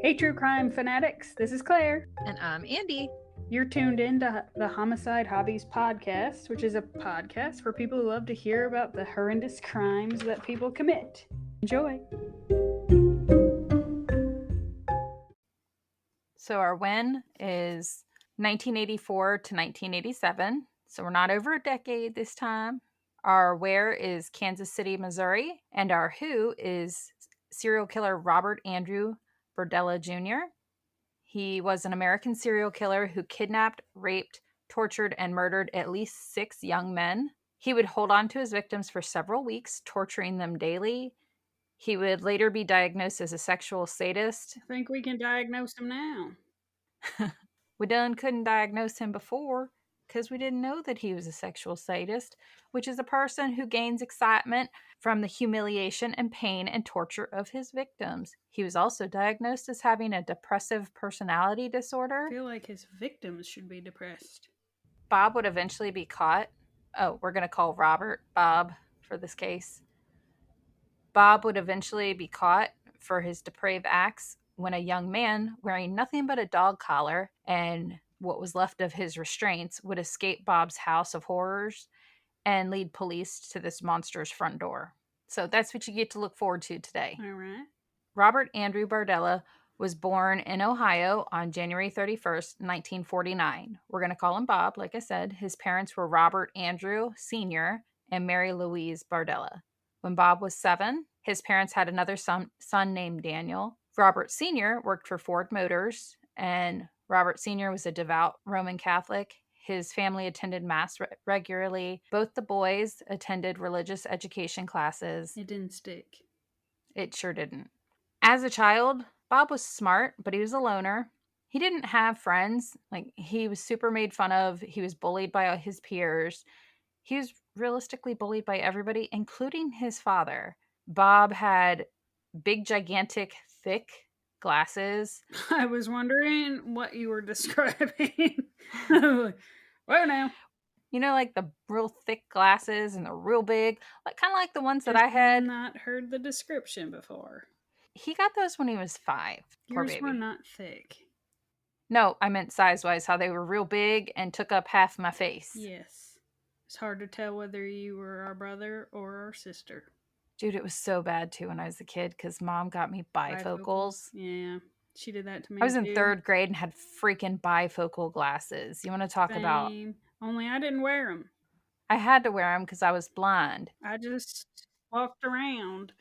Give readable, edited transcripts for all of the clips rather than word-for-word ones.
Hey, true crime fanatics, this is Claire. And I'm Andy. You're tuned in to the Homicide Hobbies podcast, which is a podcast for people who love to hear about the horrendous crimes that people commit. Enjoy. So our when is 1984 to 1987. So we're not over a decade this time. Our where is Kansas City, Missouri. And our who is serial killer Robert Andrew Berdella Jr. He was an American serial killer who kidnapped, raped, tortured, and murdered at least 6 young men. He would hold on to his victims for several weeks, torturing them daily. He would later be diagnosed as a sexual sadist. I think we can diagnose him now. We done couldn't diagnose him before because we didn't know that he was a sexual sadist, which is a person who gains excitement from the humiliation and pain and torture of his victims. He was also diagnosed as having a depressive personality disorder. I feel like his victims should be depressed. Bob would eventually be caught. Oh, we're going to call Robert Bob for this case. Bob would eventually be caught for his depraved acts when a young man wearing nothing but a dog collar and what was left of his restraints would escape Bob's house of horrors and lead police to this monster's front door. So that's what you get to look forward to today. All right. Robert Andrew Berdella was born in Ohio on January 31st, 1949. We're going to call him Bob, like I said. His parents were Robert Andrew Sr. and Mary Louise Berdella. When Bob was 7, his parents had another son named Daniel. Robert Sr. worked for Ford Motors, and Robert Sr. was a devout Roman Catholic. His family attended Mass regularly. Both the boys attended religious education classes. It didn't stick. It sure didn't. As a child, Bob was smart, but he was a loner. He didn't have friends. Like, he was super made fun of. He was bullied by his peers. He was realistically bullied by everybody, including his father. Bob had big, gigantic, thick glasses. I was wondering what you were describing. Well, now. You know, like the real thick glasses and the real big, like kind of like the ones that I had. Not heard the description before. He got those when he was 5. Poor Yours baby. were not thick. No, I meant size-wise, how they were real big and took up half my face. Yes. It's hard to tell whether you were our brother or our sister. Dude, it was so bad, too, when I was a kid, because Mom got me bifocals. Yeah, she did that to me, I was in 3rd grade and had freaking bifocal glasses. You want to talk about... Only I didn't wear them. I had to wear them because I was blind. I just walked around.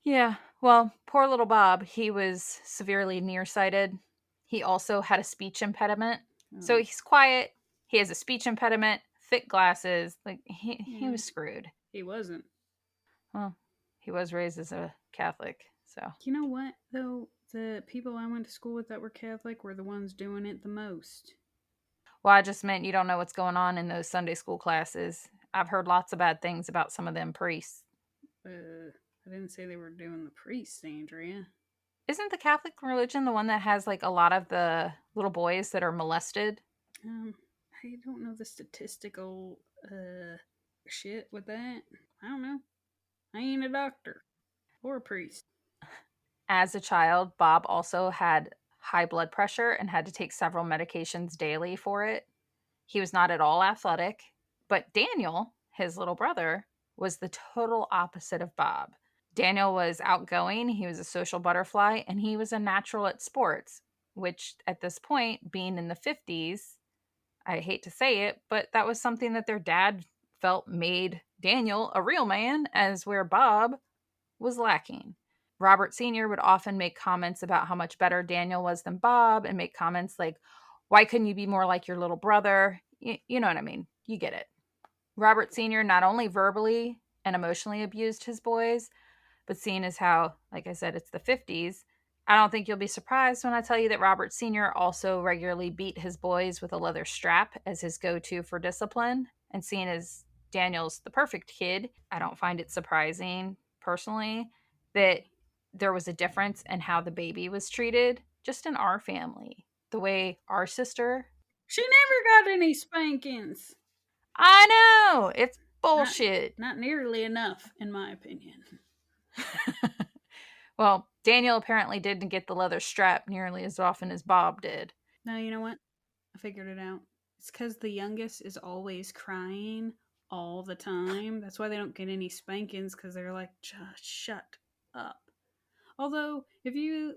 Yeah, well, poor little Bob, he was severely nearsighted. He also had a speech impediment. So he's quiet. He has a speech impediment, thick glasses. Like, he was screwed. He wasn't. Well, he was raised as a Catholic, so. You know what, though? The people I went to school with that were Catholic were the ones doing it the most. Well, I just meant you don't know what's going on in those Sunday school classes. I've heard lots of bad things about some of them priests. I didn't say they were doing the priests, Andrea. Isn't the Catholic religion the one that has, like, a lot of the little boys that are molested? I don't know the statistical shit with that. I don't know. I ain't a doctor or a priest. As a child, Bob also had high blood pressure and had to take several medications daily for it. He was not at all athletic, but Daniel, his little brother, was the total opposite of Bob. Daniel was outgoing, he was a social butterfly, and he was a natural at sports, which at this point, being in the 50s, I hate to say it, but that was something that their dad felt made Daniel a real man, as where Bob was lacking. Robert Sr. would often make comments about how much better Daniel was than Bob and make comments like, why couldn't you be more like your little brother? You know what I mean. You get it. Robert Sr. not only verbally and emotionally abused his boys, but seeing as how, like I said, it's the 50s, I don't think you'll be surprised when I tell you that Robert Sr. also regularly beat his boys with a leather strap as his go-to for discipline. And seeing as Daniel's the perfect kid, I don't find it surprising, personally, that there was a difference in how the baby was treated just in our family. The way our sister... She never got any spankings. I know! It's bullshit. Not nearly enough, in my opinion. Well, Daniel apparently didn't get the leather strap nearly as often as Bob did. Now, you know what? I figured it out. It's because the youngest is always crying all the time. That's why they don't get any spankings, because they're like, just shut up. Although, if you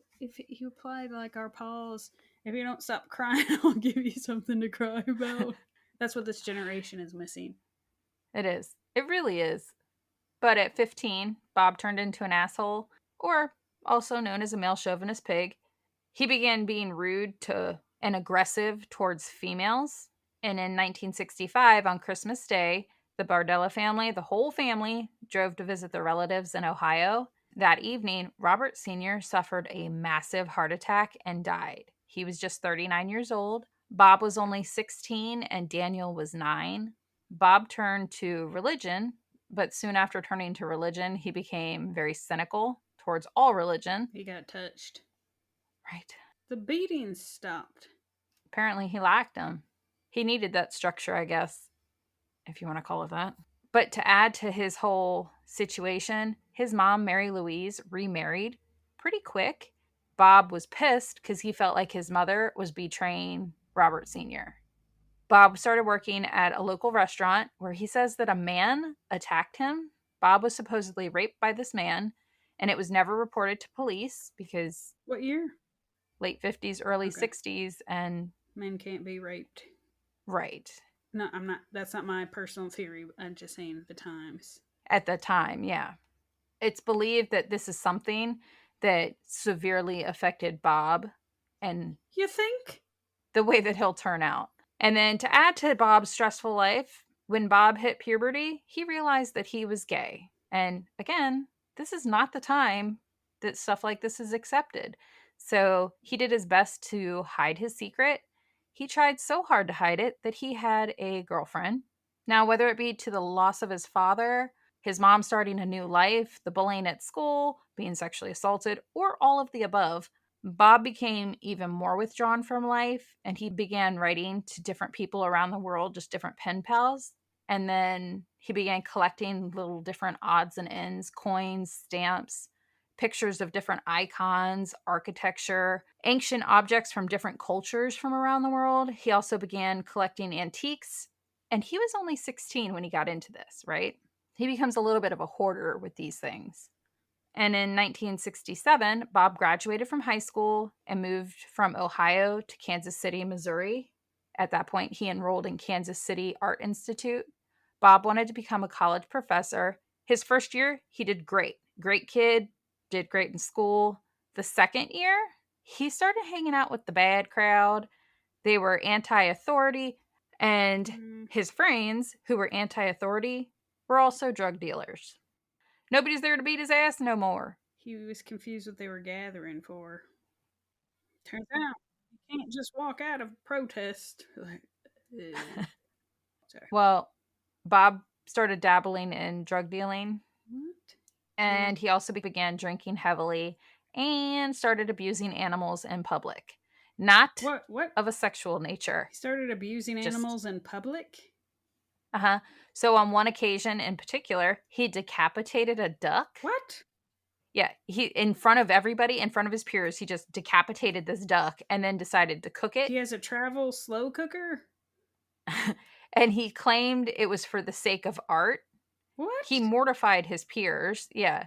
apply like our paws, if you don't stop crying, I'll give you something to cry about. That's what this generation is missing. It is. It really is. But at 15, Bob turned into an asshole, or also known as a male chauvinist pig. He began being rude to and aggressive towards females. And in 1965, on Christmas Day, the Berdella family, the whole family, drove to visit their relatives in Ohio. That evening, Robert Sr. suffered a massive heart attack and died. He was just 39 years old. Bob was only 16 and Daniel was 9. Bob turned to religion, but soon after turning to religion, he became very cynical towards all religion. He got touched. Right. The beatings stopped. Apparently, he lacked them. He needed that structure, I guess, if you want to call it that. But to add to his whole situation, his mom, Mary Louise, remarried pretty quick. Bob was pissed because he felt like his mother was betraying Robert Sr. Bob started working at a local restaurant where he says that a man attacked him. Bob was supposedly raped by this man, and it was never reported to police because What year? late 50s, early Okay. 60s, and Men can't be raped. right. No, I'm not. That's not my personal theory. I'm just saying the times. At the time, yeah. It's believed that this is something that severely affected Bob and You think? the way that he'll turn out. And then to add to Bob's stressful life, when Bob hit puberty, he realized that he was gay. And again, this is not the time that stuff like this is accepted. So he did his best to hide his secret. He tried so hard to hide it that he had a girlfriend. Now, whether it be to the loss of his father, his mom starting a new life, the bullying at school, being sexually assaulted, or all of the above, Bob became even more withdrawn from life and he began writing to different people around the world, just different pen pals. And then he began collecting little different odds and ends, coins, stamps, pictures of different icons, architecture, ancient objects from different cultures from around the world. He also began collecting antiques. And he was only 16 when he got into this, right? He becomes a little bit of a hoarder with these things. And in 1967, Bob graduated from high school and moved from Ohio to Kansas City, Missouri. At that point, he enrolled in Kansas City Art Institute. Bob wanted to become a college professor. His first year, he did great. Great kid, did great in school. The second year, he started hanging out with the bad crowd. They were anti authority, and his friends, who were anti authority, were also drug dealers. Nobody's there to beat his ass no more. He was confused what they were gathering for. Turns out you can't just walk out of protest. Like, sorry. Well, Bob started dabbling in drug dealing, What? and he also began drinking heavily and started abusing animals in public. Not What? of a sexual nature. He started abusing animals in public? Uh-huh. So on one occasion in particular, he decapitated a duck. What? Yeah, he in front of everybody, in front of his peers, he just decapitated this duck and then decided to cook it. He has a travel slow cooker? And he claimed it was for the sake of art. What? He mortified his peers, yeah.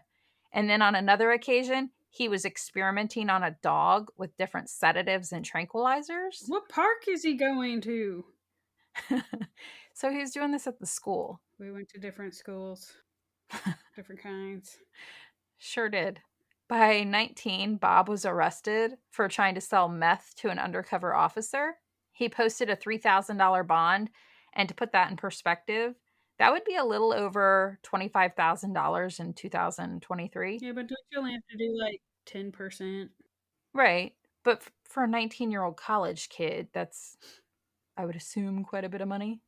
And then on another occasion, he was experimenting on a dog with different sedatives and tranquilizers. What park is he going to? So he was doing this at the school. We went to different schools, different kinds. Sure did. By 19, Bob was arrested for trying to sell meth to an undercover officer. He posted a $3,000 bond, and to put that in perspective, that would be a little over $25,000 in 2023. Yeah, but don't you only have to do like 10%? Right. But for a 19-year-old college kid, that's, I would assume, quite a bit of money.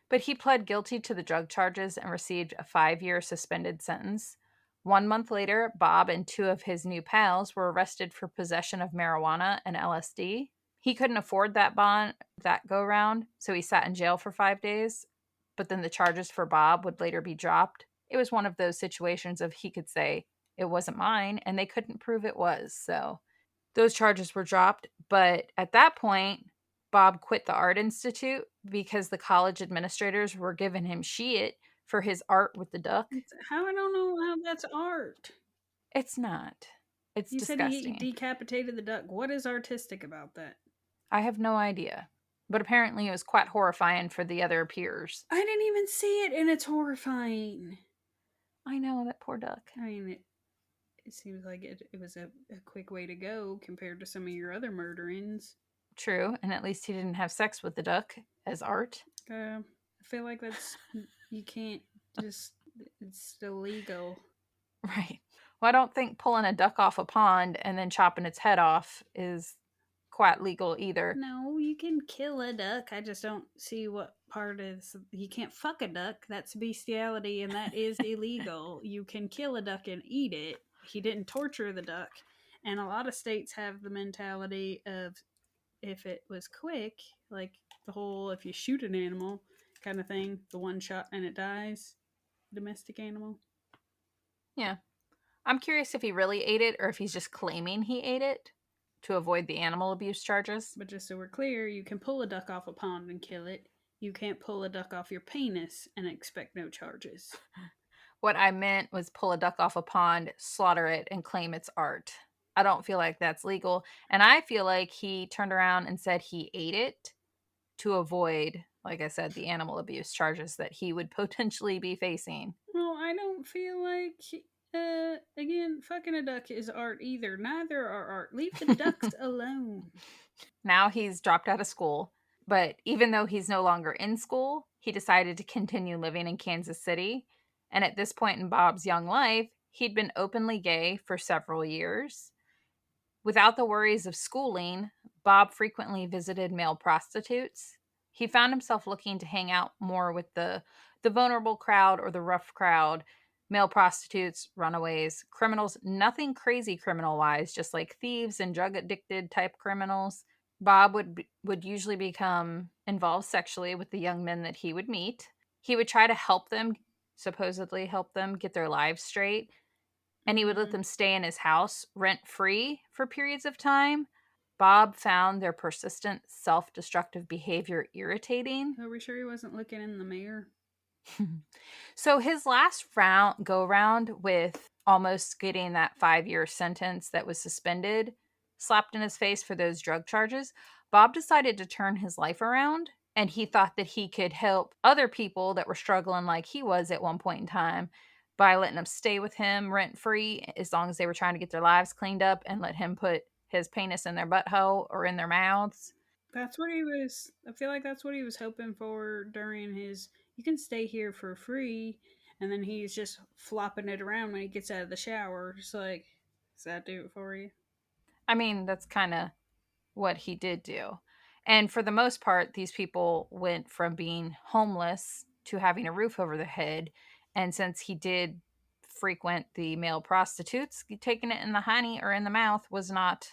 But he pled guilty to the drug charges and received a 5-year suspended sentence. 1 month later, Bob and 2 of his new pals were arrested for possession of marijuana and LSD. He couldn't afford that bond that go round, so he sat in jail for 5 days. But then the charges for Bob would later be dropped. It was one of those situations of he could say, it wasn't mine, and they couldn't prove it was. So those charges were dropped. But at that point, Bob quit the Art Institute because the college administrators were giving him shit for his art with the duck. How I don't know how that's art. It's not. It's You said he disgusting. decapitated the duck. What is artistic about that? I have no idea. But apparently it was quite horrifying for the other peers. I didn't even see it, and it's horrifying. I know, that poor duck. I mean, it seems like it was a quick way to go compared to some of your other murderings. True, and at least he didn't have sex with the duck as art. I feel like that's you can't just it's illegal. Right. Well, I don't think pulling a duck off a pond and then chopping its head off is quite legal either. No, you can kill a duck. I just don't see what part is you can't fuck a duck. That's bestiality and that is illegal. You can kill a duck and eat it. He didn't torture the duck. And a lot of states have the mentality of if it was quick, like the whole if you shoot an animal kind of thing, the one shot and it dies, domestic animal. Yeah. I'm curious if he really ate it or if he's just claiming he ate it to avoid the animal abuse charges. But just so we're clear, you can pull a duck off a pond and kill it. You can't pull a duck off your penis and expect no charges. What I meant was pull a duck off a pond, slaughter it, and claim it's art. I don't feel like that's legal. And I feel like he turned around and said he ate it to avoid, like I said, the animal abuse charges that he would potentially be facing. Well, I don't feel like, again, fucking a duck is art either. Neither are art. Leave the ducks alone. Now he's dropped out of school, but even though he's no longer in school, he decided to continue living in Kansas City. And at this point in Bob's young life, he'd been openly gay for several years. Without the worries of schooling, Bob frequently visited male prostitutes. He found himself looking to hang out more with the vulnerable crowd or the rough crowd, male prostitutes, runaways, criminals, nothing crazy criminal wise, just like thieves and drug addicted type criminals. Bob would usually become involved sexually with the young men that he would meet. He would try to help them, supposedly help them get their lives straight, and he would let them stay in his house rent free for periods of time. Bob found their persistent self destructive behavior irritating. Are we sure he wasn't looking in the mirror? So his last go round with almost getting that 5-year sentence that was suspended slapped in his face for those drug charges, Bob decided to turn his life around, and he thought that he could help other people that were struggling like he was at one point in time by letting them stay with him rent free as long as they were trying to get their lives cleaned up and let him put his penis in their butthole or in their mouths. That's what he was. I feel like that's what he was hoping for during his. You can stay here for free, and then he's just flopping it around when he gets out of the shower. Just like, does that do it for you? I mean, that's kind of what he did do. And for the most part, these people went from being homeless to having a roof over their head. And since he did frequent the male prostitutes, taking it in the hiney or in the mouth was not,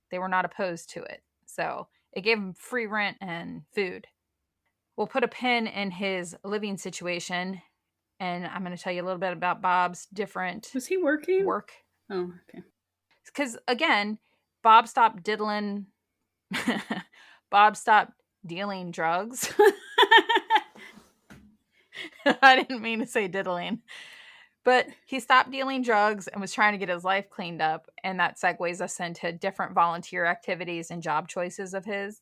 they were not opposed to it. So it gave him free rent and food. We'll put a pin in his living situation, and I'm going to tell you a little bit about Bob's different Was he working? work. Oh, okay. Because again, Bob stopped diddling. Bob stopped dealing drugs. I didn't mean to say diddling. But he stopped dealing drugs and was trying to get his life cleaned up. And that segues us into different volunteer activities and job choices of his.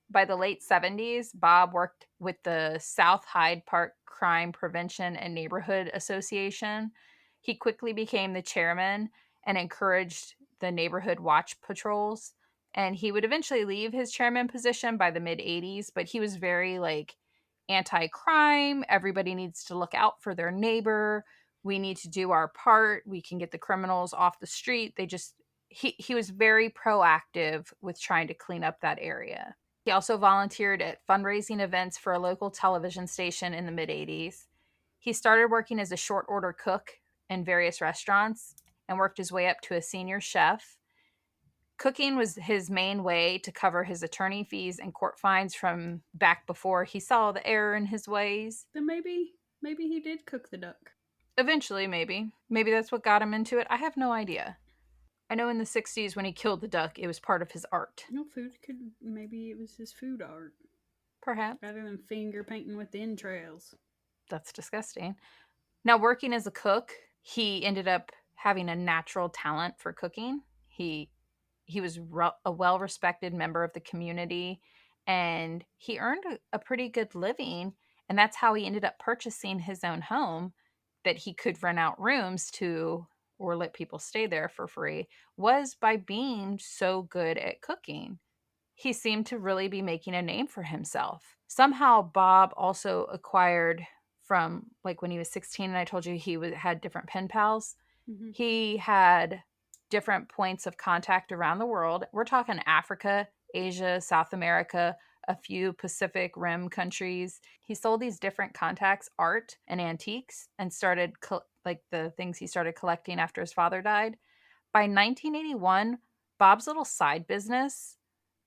By the late 70s, Bob worked with the South Hyde Park Crime Prevention and Neighborhood Association. He quickly became the chairman and encouraged the neighborhood watch patrols. And he would eventually leave his chairman position by the mid 80s, but he was very like anti-crime. Everybody needs to look out for their neighbor. We need to do our part. We can get the criminals off the street. He was very proactive with trying to clean up that area. He also volunteered at fundraising events for a local television station in the mid 80s. He started working as a short order cook in various restaurants and worked his way up to a senior chef. Cooking was his main way to cover his attorney fees and court fines from back before he saw the error in his ways. Then maybe he did cook the duck. Eventually, maybe. Maybe that's what got him into it. I have no idea. I know in the 60s when he killed the duck, it was part of his art. No food could. Maybe it was his food art Perhaps. rather than finger painting with the entrails. That's disgusting. Now, working as a cook, he ended up having a natural talent for cooking. He was a well-respected member of the community, and he earned a pretty good living, and that's how he ended up purchasing his own home that he could rent out rooms to or let people stay there for free, was by being so good at cooking. He seemed to really be making a name for himself. Somehow, Bob also acquired from like when he was 16, and I told you had different pen pals. Mm-hmm. He had different points of contact around the world. We're talking Africa, Asia, South America, a few Pacific Rim countries. He sold these different contacts art and antiques and started like the things he started collecting after his father died. By 1981, Bob's little side business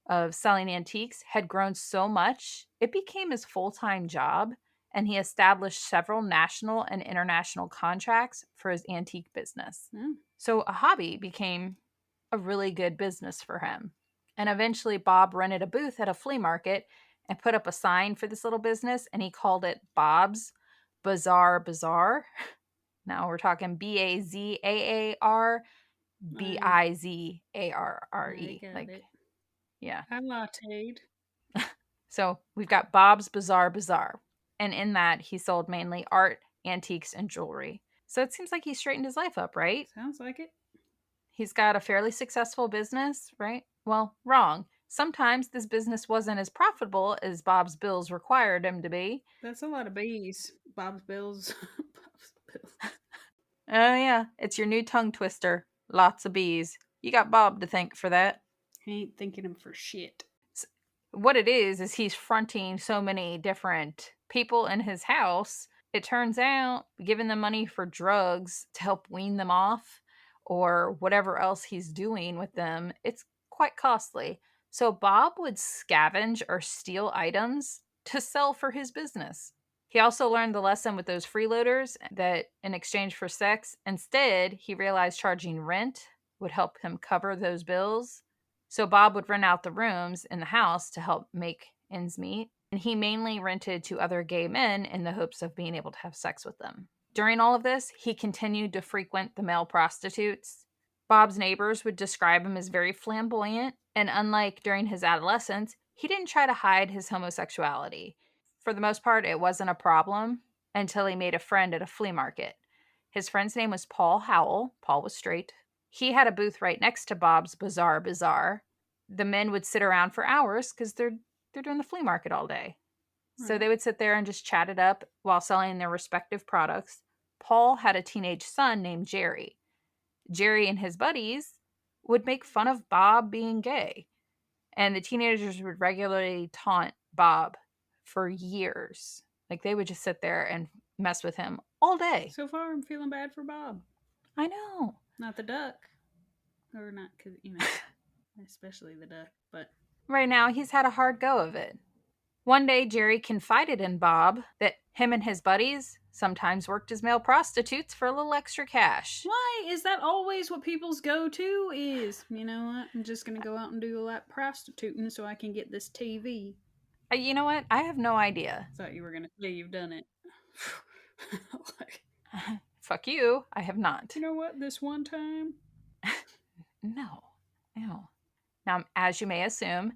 of selling antiques had grown so much, it became his full time job, and he established several national and international contracts for his antique business. Mm. So a hobby became a really good business for him. And eventually, Bob rented a booth at a flea market and put up a sign for this little business, and he called it Bob's Bazaar. Now we're talking Bazaar, I Bizarre. got Like, it. yeah. I latte'd. So we've got Bob's Bazaar. And in that, he sold mainly art, antiques, and jewelry. So it seems like he straightened his life up, right? Sounds like it. He's got a fairly successful business, right? Well, wrong. Sometimes this business wasn't as profitable as Bob's bills required him to be. That's a lot of bees. Bob's Bills. Bob's Bills. Oh, yeah, it's your new tongue twister. Lots of bees. You got Bob to thank for that. He ain't thanking him for shit. What it is he's fronting so many different people in his house. It turns out giving them money for drugs to help wean them off or whatever else he's doing with them, it's quite costly. So Bob would scavenge or steal items to sell for his business. He also learned the lesson with those freeloaders that in exchange for sex, instead, he realized charging rent would help him cover those bills. So Bob would rent out the rooms in the house to help make ends meet. And he mainly rented to other gay men in the hopes of being able to have sex with them. During all of this, he continued to frequent the male prostitutes. Bob's neighbors would describe him as very flamboyant, and unlike during his adolescence, he didn't try to hide his homosexuality. For the most part, it wasn't a problem until he made a friend at a flea market. His friend's name was Paul Howell. Paul was straight. He had a booth right next to Bob's Bazaar. The men would sit around for hours because they're doing the flea market all day. So Right. they would sit there and just chat it up while selling their respective products. Paul had a teenage son named Jerry. Jerry and his buddies would make fun of Bob being gay, and the teenagers would regularly taunt Bob for years. Like they would just sit there and mess with him all day. So far, I'm feeling bad for Bob. I know. Not the duck. Or not, because, especially the duck. But Right now, he's had a hard go of it. One day, Jerry confided in Bob that him and his buddies sometimes worked as male prostitutes for a little extra cash. why is that always what people's go-to is? You know what? I'm just going to go out and do a lot prostituting so I can get this TV. You know what? I have no idea. Thought you were going to say you've done it. Like, Fuck you. I have not. you know what? This one time. No. Now, as you may assume,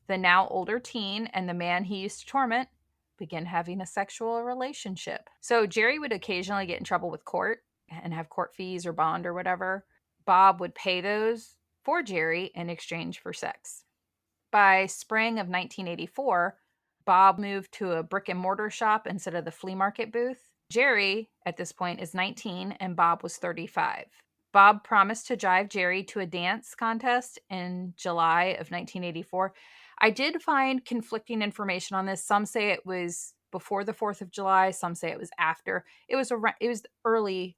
the now older teen and the man he used to torment begin having a sexual relationship. So Jerry would occasionally get in trouble with court and have court fees or bond or whatever. Bob would pay those for Jerry in exchange for sex. By spring of 1984, Bob moved to a brick and mortar shop instead of the flea market booth. Jerry, at this point, is 19 and Bob was 35. Bob promised to drive Jerry to a dance contest in July of 1984. I did find conflicting information on this. Some say it was before the 4th of July, some say it was after. It was early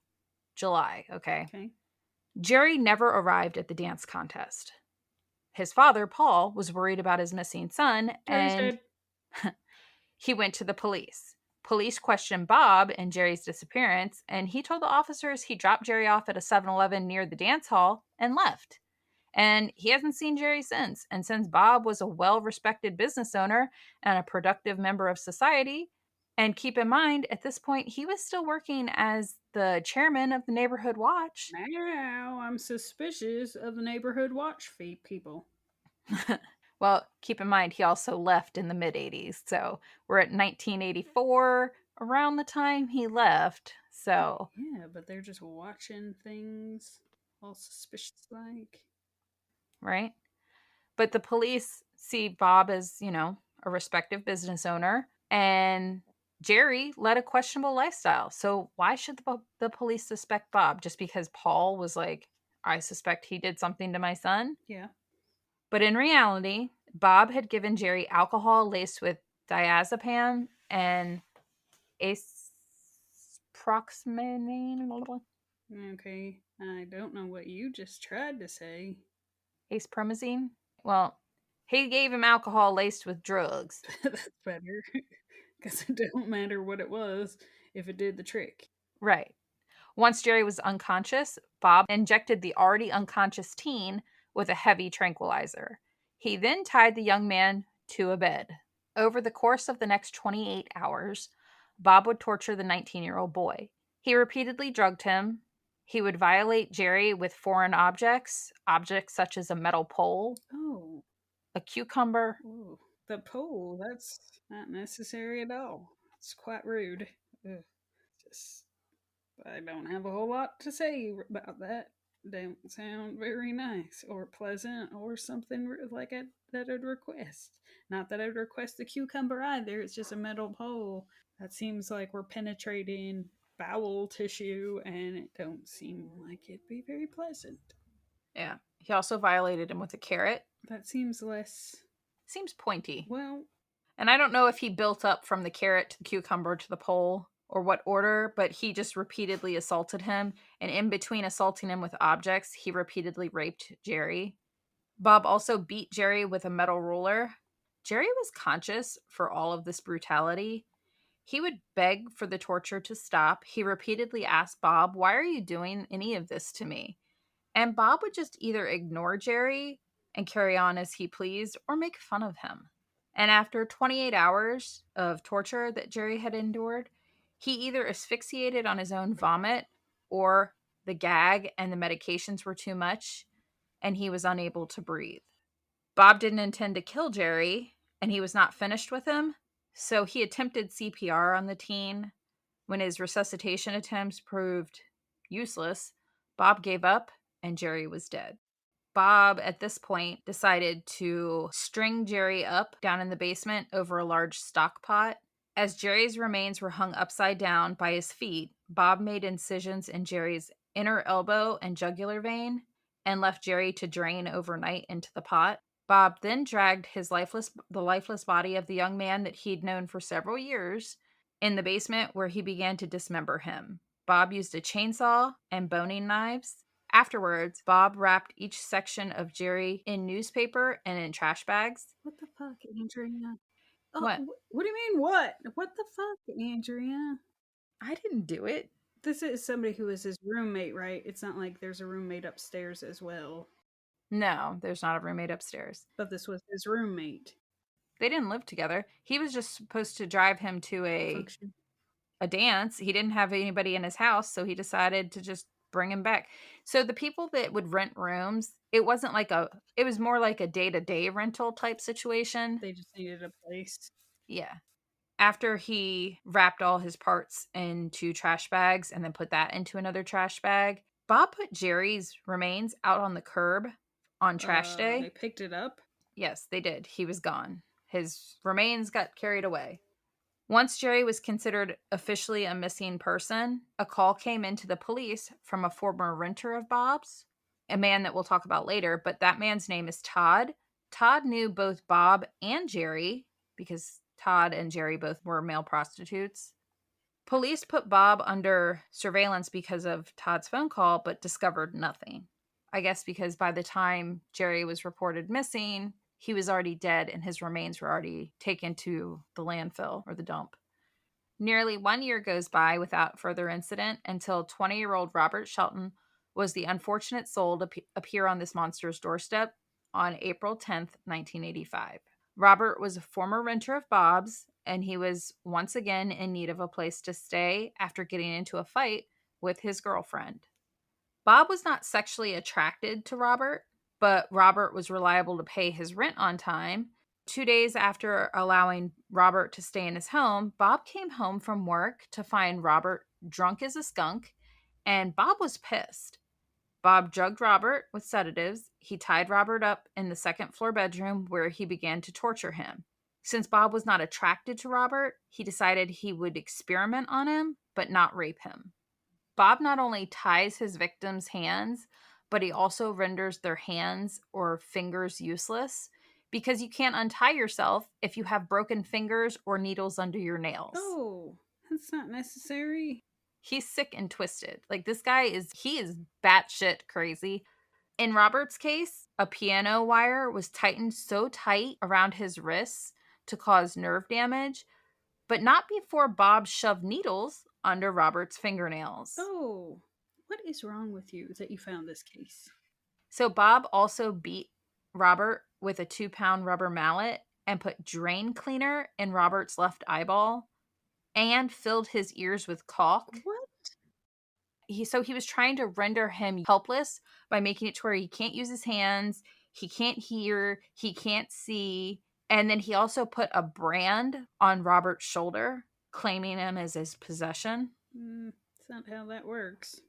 July, okay? Okay. Jerry never arrived at the dance contest. His father, Paul, was worried about his missing son Jerry's and dead. he went to the police. Police questioned Bob and Jerry's disappearance, and he told the officers he dropped Jerry off at a 7-Eleven near the dance hall and left. And he hasn't seen Jerry since. And since Bob was a well respected business owner and a productive member of society, and keep in mind, at this point, he was still working as the chairman of the neighborhood watch. Now I'm suspicious of the neighborhood watch fee people. Well, keep in mind, he also left in the mid 80s. So we're at 1984, around the time he left. So, Yeah, but they're just watching things all suspicious like. right? But the police see Bob as, a respective business owner, and Jerry led a questionable lifestyle. So why should the police suspect Bob? Just because Paul was like, I suspect he did something to my son? Yeah. But in reality, Bob had given Jerry alcohol laced with diazepam and aceproximane, Okay. I don't know what you just tried to say. acepromazine. Well, he gave him alcohol laced with drugs. That's better. Because it don't matter what it was if it did the trick. Right. Once Jerry was unconscious, Bob injected the already unconscious teen with a heavy tranquilizer. He then tied the young man to a bed. Over the course of the next 28 hours, Bob would torture the 19-year-old boy. He repeatedly drugged him. He would violate Jerry with foreign objects, objects such as a metal pole, Oh. a cucumber. Whoa. The pole, that's not necessary at all. It's quite rude. Ugh. Just, I don't have a whole lot to say about that. Don't sound very nice or pleasant or something like that I'd request. Not that I'd request the cucumber either. It's just a metal pole. That seems like we're penetrating bowel tissue, and it don't seem like it'd be very pleasant. Yeah. He also violated him with a carrot. That seems less. Seems pointy. Well, And I don't know if he built up from the carrot to the cucumber to the pole or what order, but he just repeatedly assaulted him. And in between assaulting him with objects, he repeatedly raped Jerry. Bob also beat Jerry with a metal ruler. Jerry was conscious for all of this brutality. He would beg for the torture to stop. He repeatedly asked Bob, "Why are you doing any of this to me?" And Bob would just either ignore Jerry and carry on as he pleased or make fun of him. And after 28 hours of torture that Jerry had endured, he either asphyxiated on his own vomit or the gag and the medications were too much and he was unable to breathe. Bob didn't intend to kill Jerry and he was not finished with him, so he attempted CPR on the teen. When his resuscitation attempts proved useless, Bob gave up and Jerry was dead. Bob, at this point, decided to string Jerry up down in the basement over a large stock pot. As Jerry's remains were hung upside down by his feet, Bob made incisions in Jerry's inner elbow and jugular vein and left Jerry to drain overnight into the pot. Bob then dragged the lifeless body of the young man that he'd known for several years in the basement where he began to dismember him. Bob used a chainsaw and boning knives. Afterwards, Bob wrapped each section of Jerry in newspaper and in trash bags. what the fuck, Andrea? Oh, What? what do you mean, what? What the fuck, Andrea? I didn't do it. This is somebody who is his roommate, right? It's not like there's a roommate upstairs as well. No, there's not a roommate upstairs. But this was his roommate. They didn't live together. He was just supposed to drive him to Function. a dance. He didn't have anybody in his house, so he decided to just bring him back. So the people that would rent rooms, it was more like a day-to-day rental type situation. They just needed a place. Yeah. After he wrapped all his parts into trash bags and then put that into another trash bag, Bob put Jerry's remains out on the curb on trash day. They picked it up? Yes, they did. He was gone. His remains got carried away. Once Jerry was considered officially a missing person, a call came into the police from a former renter of Bob's, a man that we'll talk about later, but that man's name is Todd. Todd knew both Bob and Jerry because Todd and Jerry both were male prostitutes. Police put Bob under surveillance because of Todd's phone call, but discovered nothing. I guess because by the time Jerry was reported missing, he was already dead and his remains were already taken to the landfill or the dump. Nearly 1 year goes by without further incident until 20-year-old Robert Shelton was the unfortunate soul to appear on this monster's doorstep on April 10th, 1985. Robert was a former renter of Bob's, and he was once again in need of a place to stay after getting into a fight with his girlfriend. Bob was not sexually attracted to Robert, but Robert was reliable to pay his rent on time. 2 days after allowing Robert to stay in his home, Bob came home from work to find Robert drunk as a skunk, and Bob was pissed. Bob drugged Robert with sedatives. He tied Robert up in the second floor bedroom where he began to torture him. Since Bob was not attracted to Robert, he decided he would experiment on him, but not rape him. Bob not only ties his victims' hands, but he also renders their hands or fingers useless because you can't untie yourself if you have broken fingers or needles under your nails. Oh, that's not necessary. He's sick and twisted. Like, this guy he is batshit crazy. In Robert's case, a piano wire was tightened so tight around his wrists to cause nerve damage, but not before Bob shoved needles under Robert's fingernails. Oh, what is wrong with you that you found this case? So Bob also beat Robert with a 2-pound rubber mallet and put drain cleaner in Robert's left eyeball and filled his ears with caulk. What? He was trying to render him helpless by making it to where he can't use his hands, he can't hear, he can't see. And then he also put a brand on Robert's shoulder, claiming him as his possession. That's not how that works.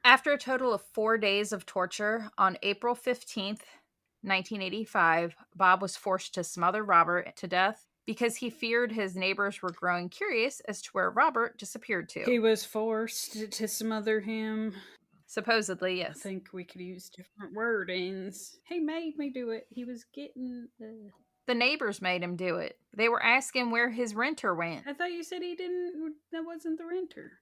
After a total of 4 days of torture, on April 15th, 1985, Bob was forced to smother Robert to death because he feared his neighbors were growing curious as to where Robert disappeared to. He was forced to smother him. Supposedly, I yes. think we could use different wordings. He made me do it. He was getting. The neighbors made him do it. They were asking where his renter went. I thought you said he didn't. That wasn't the renter.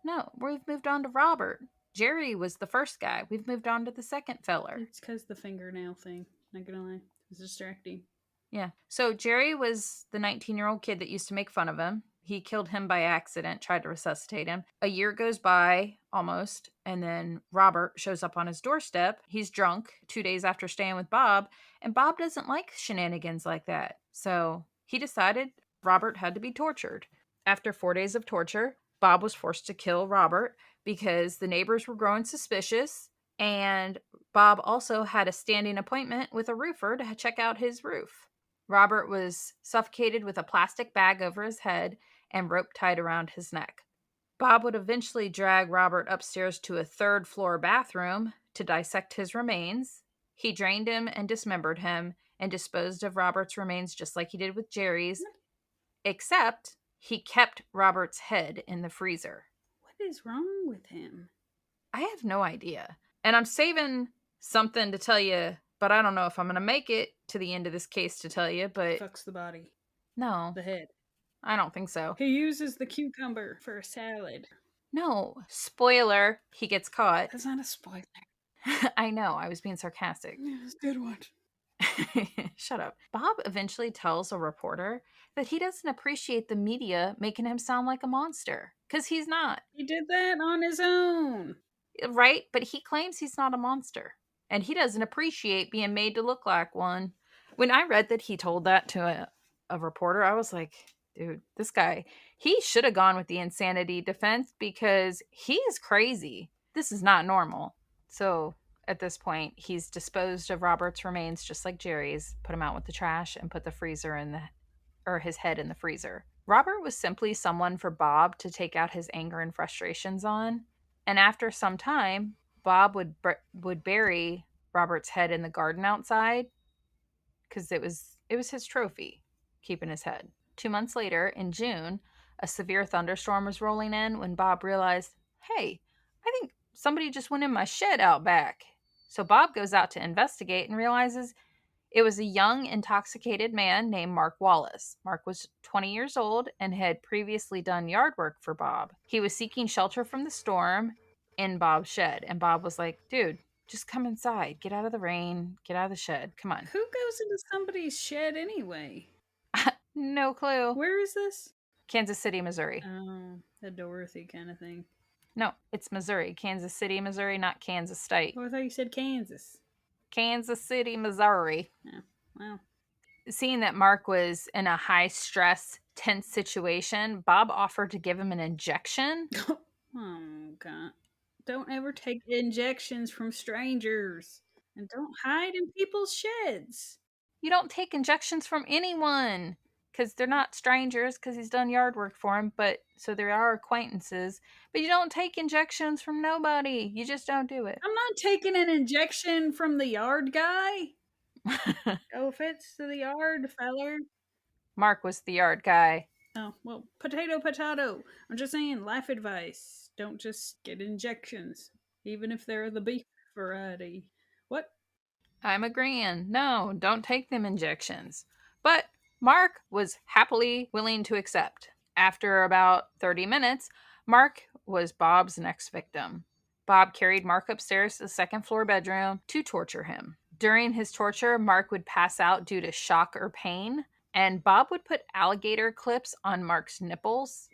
No, we've moved on to Robert. Jerry was the first guy. We've moved on to the second feller. It's because the fingernail thing. Not gonna lie, it was distracting. Yeah. So Jerry was the 19-year-old kid that used to make fun of him. He killed him by accident, tried to resuscitate him. A year goes by, almost, and then Robert shows up on his doorstep. He's drunk 2 days after staying with Bob, and Bob doesn't like shenanigans like that. So he decided Robert had to be tortured. After 4 days of torture, Bob was forced to kill Robert because the neighbors were growing suspicious, and Bob also had a standing appointment with a roofer to check out his roof. Robert was suffocated with a plastic bag over his head and rope tied around his neck. Bob would eventually drag Robert upstairs to a third-floor bathroom to dissect his remains. He drained him and dismembered him and disposed of Robert's remains just like he did with Jerry's, except he kept Robert's head in the freezer. What is wrong with him? I have no idea. And I'm saving something to tell you, but I don't know if I'm going to make it to the end of this case to tell you, but Fucks the body. no, The head. I don't think so. He uses the cucumber for a salad. No, spoiler, he gets caught. That's not a spoiler. I know, I was being sarcastic. It's a good one. Shut up. Bob eventually tells a reporter that he doesn't appreciate the media making him sound like a monster, because he's not. He did that on his own. Right? But he claims he's not a monster, and he doesn't appreciate being made to look like one. When I read that he told that to a reporter, I was like, dude, this guy, he should have gone with the insanity defense because he's crazy. This is not normal. So at this point, he's disposed of Robert's remains just like Jerry's, put him out with the trash, and put his head in the freezer. Robert was simply someone for Bob to take out his anger and frustrations on. And after some time, Bob would bury Robert's head in the garden outside because it was his trophy, keeping his head. 2 months later, in June, a severe thunderstorm was rolling in when Bob realized, hey, I think somebody just went in my shed out back. So Bob goes out to investigate and realizes it was a young, intoxicated man named Mark Wallace. Mark was 20 years old and had previously done yard work for Bob. He was seeking shelter from the storm in Bob's shed. And Bob was like, dude, just come inside. Get out of the rain. Get out of the shed. Come on. Who goes into somebody's shed anyway? No clue. Where is this? Kansas City, Missouri. Oh, the Dorothy kind of thing. No, it's Missouri. Kansas City, Missouri, not Kansas State. Oh, I thought you said Kansas. Kansas City, Missouri. Oh, well. Seeing that Mark was in a high stress, tense situation, Bob offered to give him an injection. Oh, God. Don't ever take injections from strangers. And don't hide in people's sheds. You don't take injections from anyone because they're not strangers because he's done yard work for him, but so there are acquaintances. But you don't take injections from nobody. You just don't do it. I'm not taking an injection from the yard guy. No offense to the yard feller. Mark was the yard guy. Oh, well, potato, potato. I'm just saying, life advice. Don't just get injections, even if they're the beef variety. What? I'm agreeing. No, don't take them injections. But Mark was happily willing to accept. After about 30 minutes, Mark was Bob's next victim. Bob carried Mark upstairs to the second floor bedroom to torture him. During his torture, Mark would pass out due to shock or pain, and Bob would put alligator clips on Mark's nipples.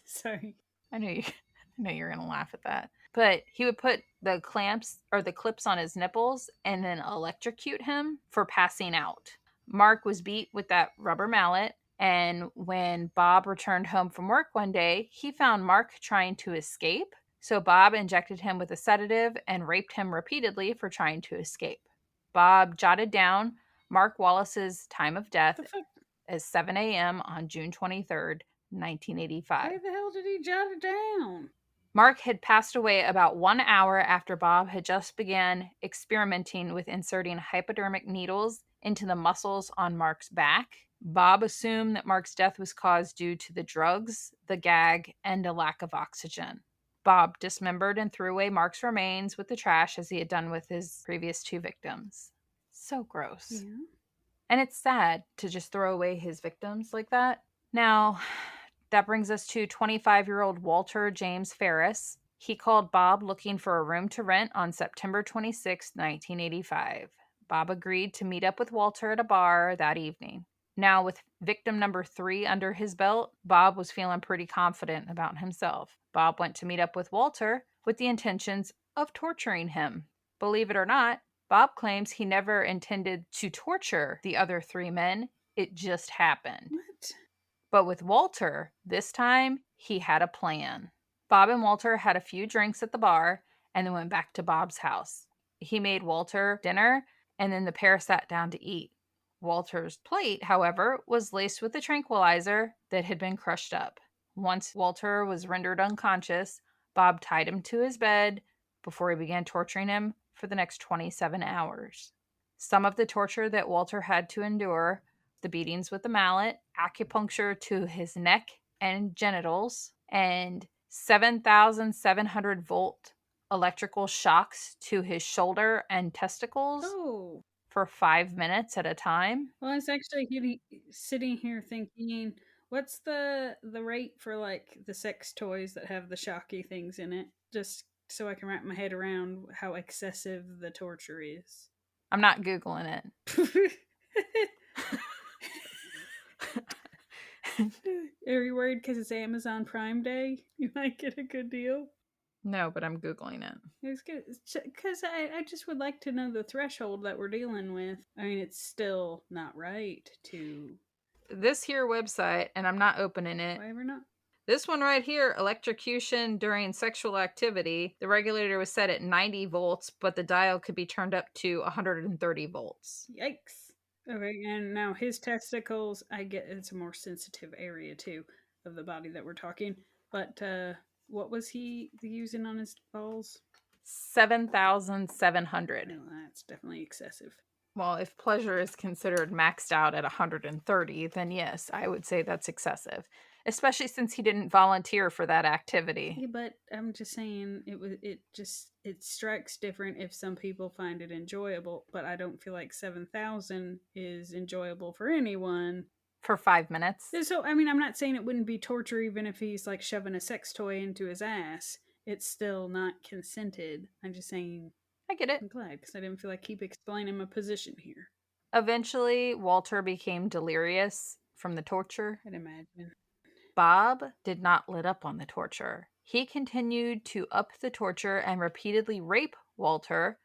Sorry. I knew you, I knew you were gonna laugh at that. But he would put the clamps or the clips on his nipples and then electrocute him for passing out. Mark was beat with that rubber mallet, and when Bob returned home from work one day, he found Mark trying to escape. So Bob injected him with a sedative and raped him repeatedly for trying to escape. Bob jotted down Mark Wallace's time of death The fuck? as 7 a.m. on June 23rd, 1985. Why the hell did he jot it down? Mark had passed away about 1 hour after Bob had just began experimenting with inserting hypodermic needles into the muscles on Mark's back. Bob assumed that Mark's death was caused due to the drugs, the gag, and a lack of oxygen. Bob dismembered and threw away Mark's remains with the trash as he had done with his previous two victims. So gross. Yeah. And it's sad to just throw away his victims like that. Now, that brings us to 25-year-old Walter James Ferris. He called Bob looking for a room to rent on September 26, 1985. Bob agreed to meet up with Walter at a bar that evening. Now, with victim number 3 under his belt, Bob was feeling pretty confident about himself. Bob went to meet up with Walter with the intentions of torturing him. Believe it or not, Bob claims he never intended to torture the other 3 men. It just happened. What? But with Walter, this time, he had a plan. Bob and Walter had a few drinks at the bar and then went back to Bob's house. He made Walter dinner, and then the pair sat down to eat. Walter's plate, however, was laced with a tranquilizer that had been crushed up. Once Walter was rendered unconscious, Bob tied him to his bed before he began torturing him for the next 27 hours. Some of the torture that Walter had to endure: the beatings with the mallet, acupuncture to his neck and genitals, and 7,700 volt electrical shocks to his shoulder and testicles Oh. for 5 minutes at a time. Well, I was actually sitting here thinking, what's the rate for like the sex toys that have the shocky things in it? Just so I can wrap my head around how excessive the torture is. I'm not Googling it. Are you worried because it's Amazon Prime Day? You might get a good deal. No, but I'm Googling it. It's good because I just would like to know the threshold that we're dealing with. I mean, it's still not right to. This here website, and I'm not opening it. Why ever not? This one right here, electrocution during sexual activity. The regulator was set at 90 volts, but the dial could be turned up to 130 volts. Yikes. Okay, and now his testicles, I get it's a more sensitive area too of the body that we're talking. But what was he using on his balls? 7,700. No, that's definitely excessive. Well, if pleasure is considered maxed out at 130, then yes, I would say that's excessive, especially since he didn't volunteer for that activity. Yeah, but I'm just saying it strikes different if some people find it enjoyable, but I don't feel like 7,000 is enjoyable for anyone. For 5 minutes? So, I mean, I'm not saying it wouldn't be torture even if he's like shoving a sex toy into his ass. It's still not consented. I'm just saying. I get it. I'm glad because I didn't feel like keep explaining my position here. Eventually, Walter became delirious from the torture. I'd imagine. Bob did not let up on the torture. He continued to up the torture and repeatedly rape Walter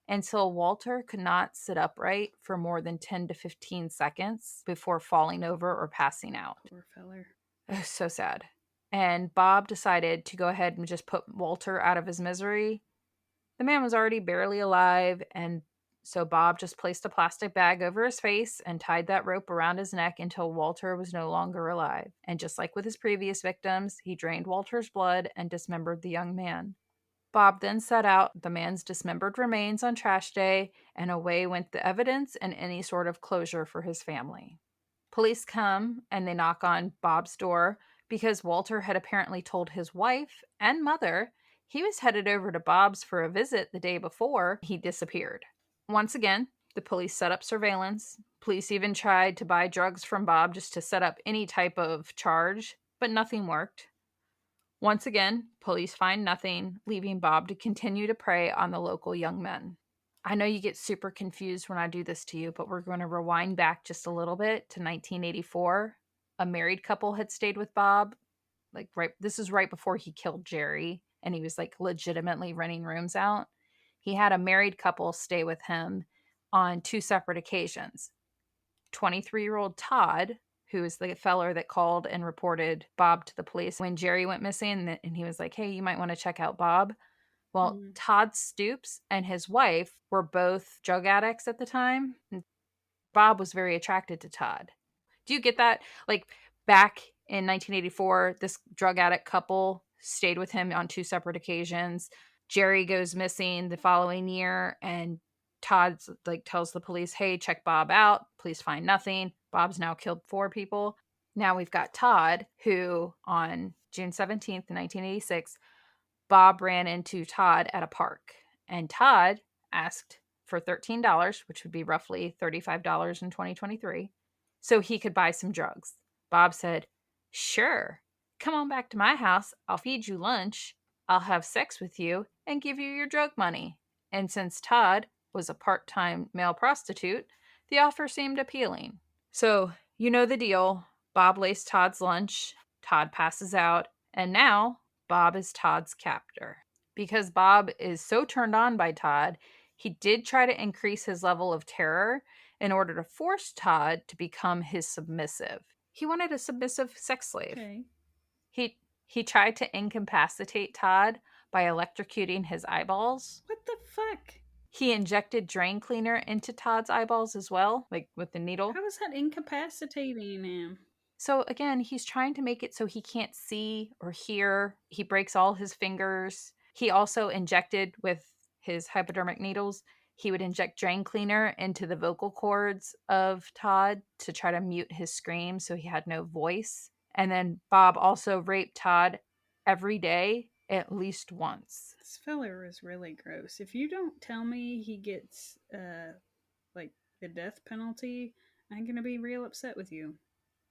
until Walter could not sit upright for more than 10 to 15 seconds before falling over or passing out. Poor feller. It was so sad. And Bob decided to go ahead and just put Walter out of his misery. The man was already barely alive, and so Bob just placed a plastic bag over his face and tied that rope around his neck until Walter was no longer alive. And just like with his previous victims, he drained Walter's blood and dismembered the young man. Bob then set out the man's dismembered remains on trash day, and away went the evidence and any sort of closure for his family. Police come and they knock on Bob's door because Walter had apparently told his wife and mother he was headed over to Bob's for a visit the day before he disappeared. Once again, the police set up surveillance. Police even tried to buy drugs from Bob just to set up any type of charge, but nothing worked. Once again, police find nothing, leaving Bob to continue to prey on the local young men. I know you get super confused when I do this to you, but we're going to rewind back just a little bit to 1984. A married couple had stayed with Bob. This is right before he killed Jerry, and he was like legitimately renting rooms out. He had a married couple stay with him on 2 separate occasions. 23-year-old Todd, who is the feller that called and reported Bob to the police when Jerry went missing, and he was like, hey, you might want to check out Bob. Well, Todd Stoops and his wife were both drug addicts at the time. Bob was very attracted to Todd. Do you get that? Like, back in 1984, this drug addict couple stayed with him on 2 separate occasions. Jerry goes missing the following year, and Todd tells the police, hey, check Bob out. Police find nothing. Bob's now killed 4 people. Now we've got Todd, who on June 17th, 1986, Bob ran into Todd at a park. And Todd asked for $13, which would be roughly $35 in 2023, so he could buy some drugs. Bob said, sure, come on back to my house. I'll feed you lunch. I'll have sex with you and give you your drug money. And since Todd was a part-time male prostitute, the offer seemed appealing. So, you know the deal. Bob laced Todd's lunch. Todd passes out. And now, Bob is Todd's captor. Because Bob is so turned on by Todd, he did try to increase his level of terror in order to force Todd to become his submissive. He wanted a submissive sex slave. Okay. He tried to incapacitate Todd by electrocuting his eyeballs. What the fuck? He injected drain cleaner into Todd's eyeballs as well, like with the needle. How is that incapacitating him? So again, he's trying to make it so he can't see or hear. He breaks all his fingers. He also injected with his hypodermic needles. He would inject drain cleaner into the vocal cords of Todd to try to mute his screams so he had no voice. And then Bob also raped Todd every day at least once. This fella is really gross. If you don't tell me he gets the death penalty, I'm gonna be real upset with you.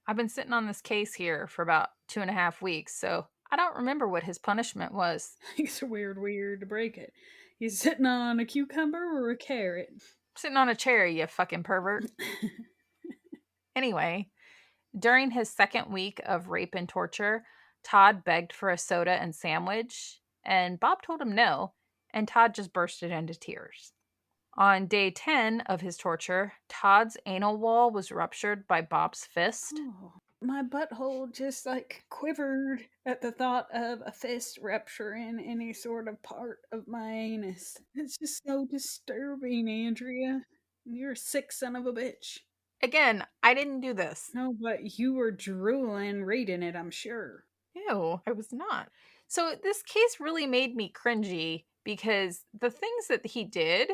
I've been sitting on this case here for about 2.5 weeks, so I don't remember what his punishment was. It's weird to break it. He's sitting on a cucumber or a carrot? Sitting on a chair, you fucking pervert. Anyway, during his 2nd week of rape and torture, Todd begged for a soda and sandwich, and Bob told him no, and Todd just bursted into tears. On day 10 of his torture, Todd's anal wall was ruptured by Bob's fist. Oh, my butthole just quivered at the thought of a fist rupturing any sort of part of my anus. It's just so disturbing, Andrea. You're a sick son of a bitch. Again, I didn't do this. No, but you were drooling reading it, I'm sure. Ew, I was not. So this case really made me cringy because the things that he did,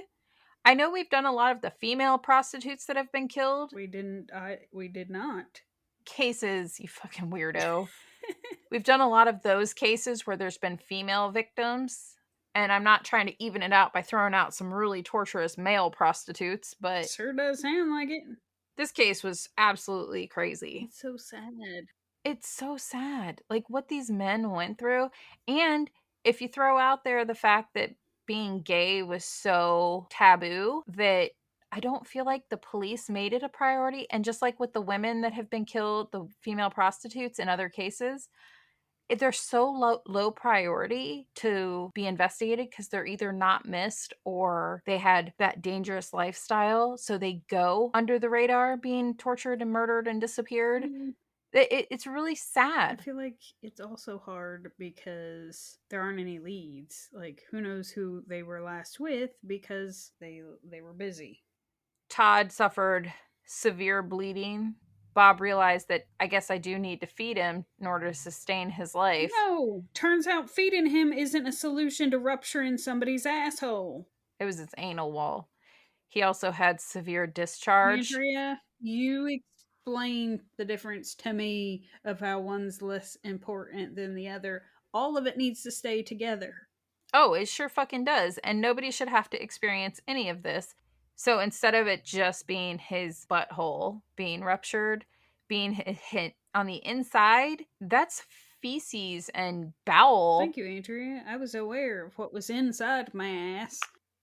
I know we've done a lot of the female prostitutes that have been killed. We did not. Cases, you fucking weirdo. We've done a lot of those cases where there's been female victims, and I'm not trying to even it out by throwing out some really torturous male prostitutes, but Sure does sound like it. This case was absolutely crazy. It's so sad. It's so sad, like what these men went through. And if you throw out there the fact that being gay was so taboo that I don't feel like the police made it a priority. And just like with the women that have been killed, the female prostitutes in other cases, they're so low priority to be investigated because they're either not missed or they had that dangerous lifestyle. So they go under the radar being tortured and murdered and disappeared. Mm, It's really I sad. feel like it's also hard because there aren't any leads. Like, who knows who they were last with because they were busy. Todd suffered severe bleeding. Bob realized that I guess I do need to feed him in order to sustain his life. No, turns out feeding him isn't a solution to rupturing somebody's asshole. It was his anal wall. He also had severe discharge. Andrea, you explain the difference to me of how one's less important than the other. All of it needs to stay together. Oh, it sure fucking does. And nobody should have to experience any of this. So instead of it just being his butthole being ruptured, being hit on the inside, that's feces and bowel. Thank you, Andrea. I was aware of what was inside my ass.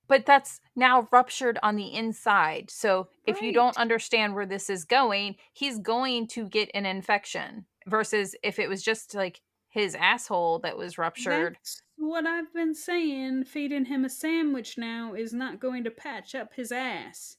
But that's now ruptured on the inside. So if you don't Right. understand where this is going, he's going to get an infection. Versus if it was just like his asshole that was ruptured. That's what I've been saying. Feeding him a sandwich now is not going to patch up his ass.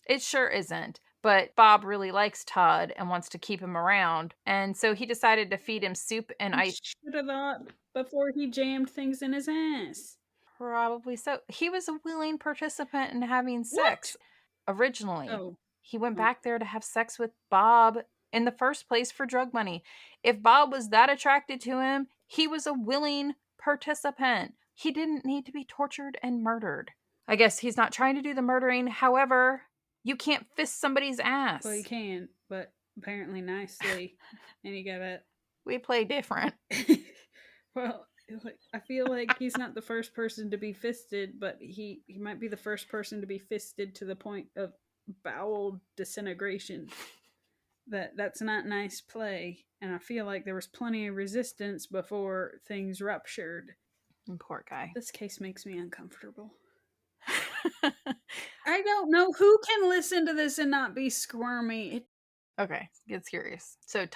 It sure isn't. But Bob really likes Todd and wants to keep him around. And so he decided to feed him soup and He ice. should have thought before he jammed things in his ass. Probably so. He was a willing participant in having What? sex. Originally, Oh, he went oh. back there to have sex with Bob in the first place for drug money. If Bob was that attracted to him, he was a willing participant. He didn't need to be tortured and murdered. I guess he's not trying to do the murdering. However, you can't fist somebody's Well, you ass. can, but apparently nicely. And you gotta. We play different. Well, like, I feel like he's not the first person to be fisted, but he might be the first person to be fisted to the point of bowel disintegration. That's not nice play, and I feel like there was plenty of resistance before things ruptured. Poor guy. This case makes me uncomfortable. I don't know who can listen to this and not be squirmy. Okay, get serious. So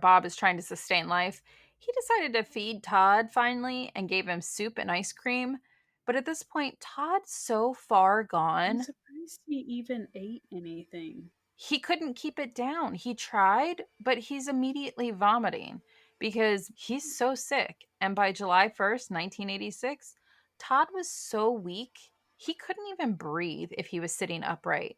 Bob is trying to sustain life. He decided to feed Todd finally and gave him soup and ice cream. But at this point, Todd's so far I'm gone, surprised he even ate anything. he couldn't keep it down. He tried, but he's immediately vomiting because he's so sick. And by July 1st, 1986, Todd was so weak, he couldn't even breathe if he was sitting upright.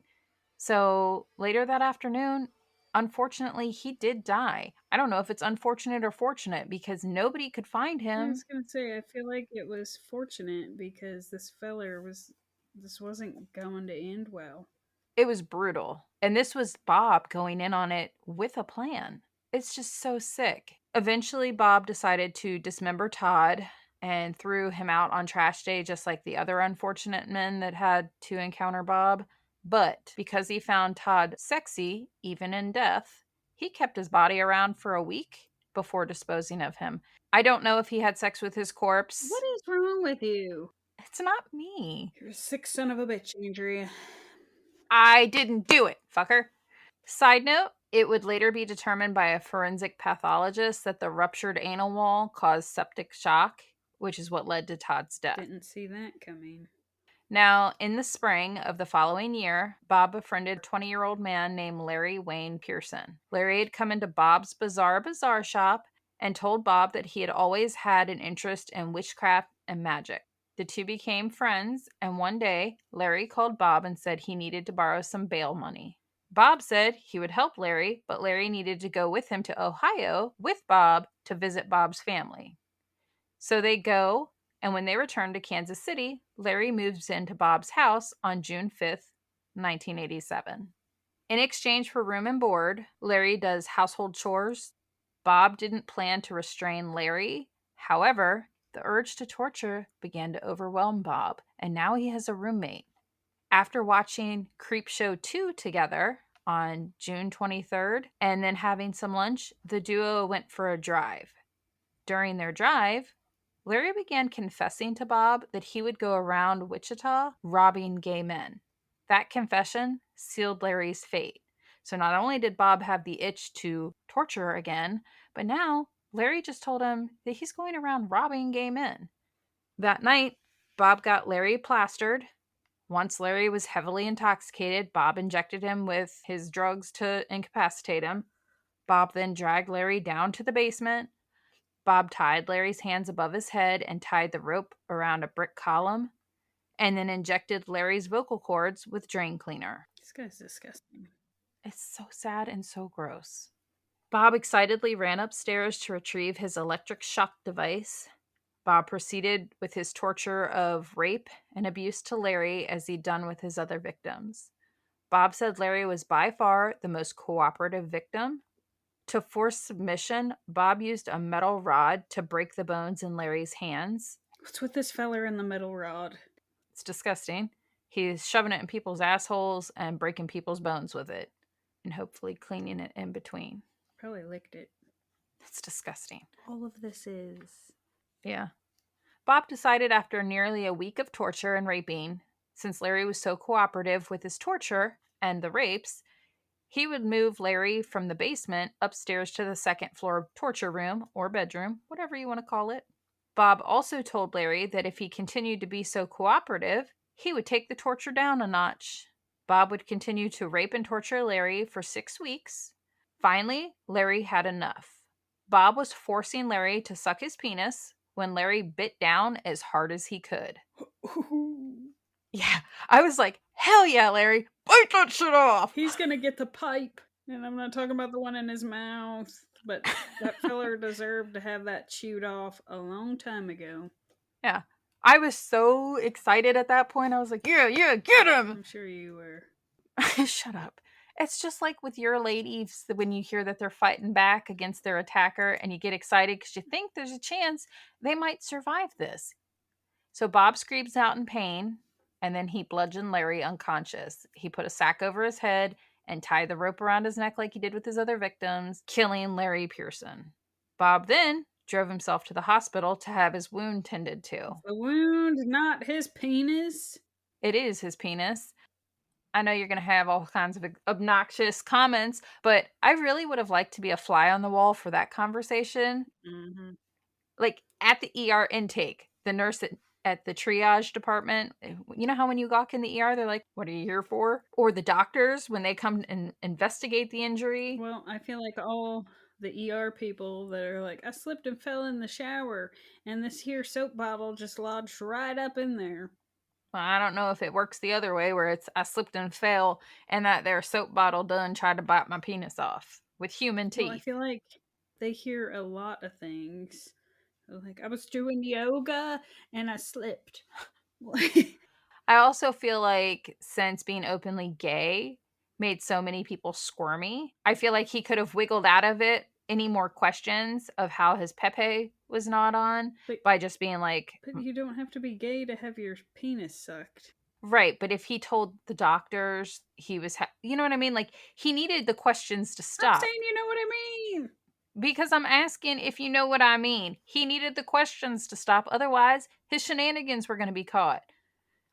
So later that afternoon, unfortunately, he did die. I don't know if it's unfortunate or fortunate because nobody could find I him. was gonna say I feel like it was fortunate because this wasn't going to end well. It was brutal. And this was Bob going in on it with a plan. It's just so sick. Eventually, Bob decided to dismember Todd and threw him out on trash day, just like the other unfortunate men that had to encounter Bob. But because he found Todd sexy, even in death, he kept his body around for a week before disposing of him. I don't know if he had sex with his What corpse. is wrong with you? It's not me. You're a sick son of a bitch, Andrea. I didn't do it, fucker. Side note, it would later be determined by a forensic pathologist that the ruptured anal wall caused septic shock, which is what led to Todd's death. Didn't see that coming. Now, in the spring of the following year, Bob befriended a 20-year-old man named Larry Wayne Pearson. Larry had come into Bob's Bazaar shop and told Bob that he had always had an interest in witchcraft and magic. The two became friends, and one day, Larry called Bob and said he needed to borrow some bail money. Bob said he would help Larry, but Larry needed to go with him to Ohio with Bob to visit Bob's family. So they go, and when they return to Kansas City, Larry moves into Bob's house on June 5th, 1987. In exchange for room and board, Larry does household chores. Bob didn't plan to restrain Larry. However, the urge to torture began to overwhelm Bob, and now he has a roommate. After watching Creepshow 2 together on June 23rd and then having some lunch, the duo went for a drive. During their drive, Larry began confessing to Bob that he would go around Wichita robbing gay men. That confession sealed Larry's fate. So not only did Bob have the itch to torture again, but now Larry just told him that he's going around robbing gay men. That night, Bob got Larry plastered. Once Larry was heavily intoxicated, Bob injected him with his drugs to incapacitate him. Bob then dragged Larry down to the basement. Bob tied Larry's hands above his head and tied the rope around a brick column, and then injected Larry's vocal cords with drain cleaner. This guy's disgusting. It's so sad and so gross. Bob excitedly ran upstairs to retrieve his electric shock device. Bob proceeded with his torture of rape and abuse to Larry as he'd done with his other victims. Bob said Larry was by far the most cooperative victim. To force submission, Bob used a metal rod to break the bones in Larry's hands. What's with this feller in the metal rod? It's disgusting. He's shoving it in people's assholes and breaking people's bones with it, and hopefully cleaning it in between. Probably licked it. It's disgusting. All of this is. Yeah. Bob decided after nearly a week of torture and raping, since Larry was so cooperative with his torture and the rapes, he would move Larry from the basement upstairs to the second floor torture room or bedroom, whatever you want to call it. Bob also told Larry that if he continued to be so cooperative, he would take the torture down a notch. Bob would continue to rape and torture Larry for 6 weeks. Finally, Larry had enough. Bob was forcing Larry to suck his penis when Larry bit down as hard as he could. Yeah, I was like, hell yeah, Larry, bite that shit off! He's gonna get the pipe. And I'm not talking about the one in his mouth. But that feller deserved to have that chewed off a long time ago. Yeah. I was so excited at that point. I was like, yeah, get him! I'm sure you were. Shut up. It's just like with your ladies when you hear that they're fighting back against their attacker and you get excited because you think there's a chance they might survive this. So Bob screams out in pain, and then he bludgeoned Larry unconscious. He put a sack over his head and tied the rope around his neck like he did with his other victims, killing Larry Pearson. Bob then drove himself to the hospital to have his wound tended to. The wound, not his penis. It is his penis. I know you're going to have all kinds of obnoxious comments, but I really would have liked to be a fly on the wall for that conversation. Mm-hmm. Like at the ER intake, the nurse at the triage department, you know how when you walk in the ER, they're like, what are you here for? Or the doctors, when they come and investigate the injury. Well, I feel like all the ER people that are like, I slipped and fell in the shower, and this here soap bottle just lodged right up in there. Well, I don't know if it works the other way, where it's I slipped and fell, and that their soap bottle done tried to bite my penis off with human teeth. Well, I feel like they hear a lot of things. Like, I was doing yoga and I slipped. I also feel like since being openly gay made so many people squirmy, I feel like he could have wiggled out of it any more questions of how his Pepe was not on by just being like, but you don't have to be gay to have your penis sucked. right. But if he told the doctors he was, you know what I mean? Like he needed the questions to stop. I'm saying you know what I mean. Because I'm asking if you know what I mean. He needed the questions to stop. Otherwise, his shenanigans were going to be caught.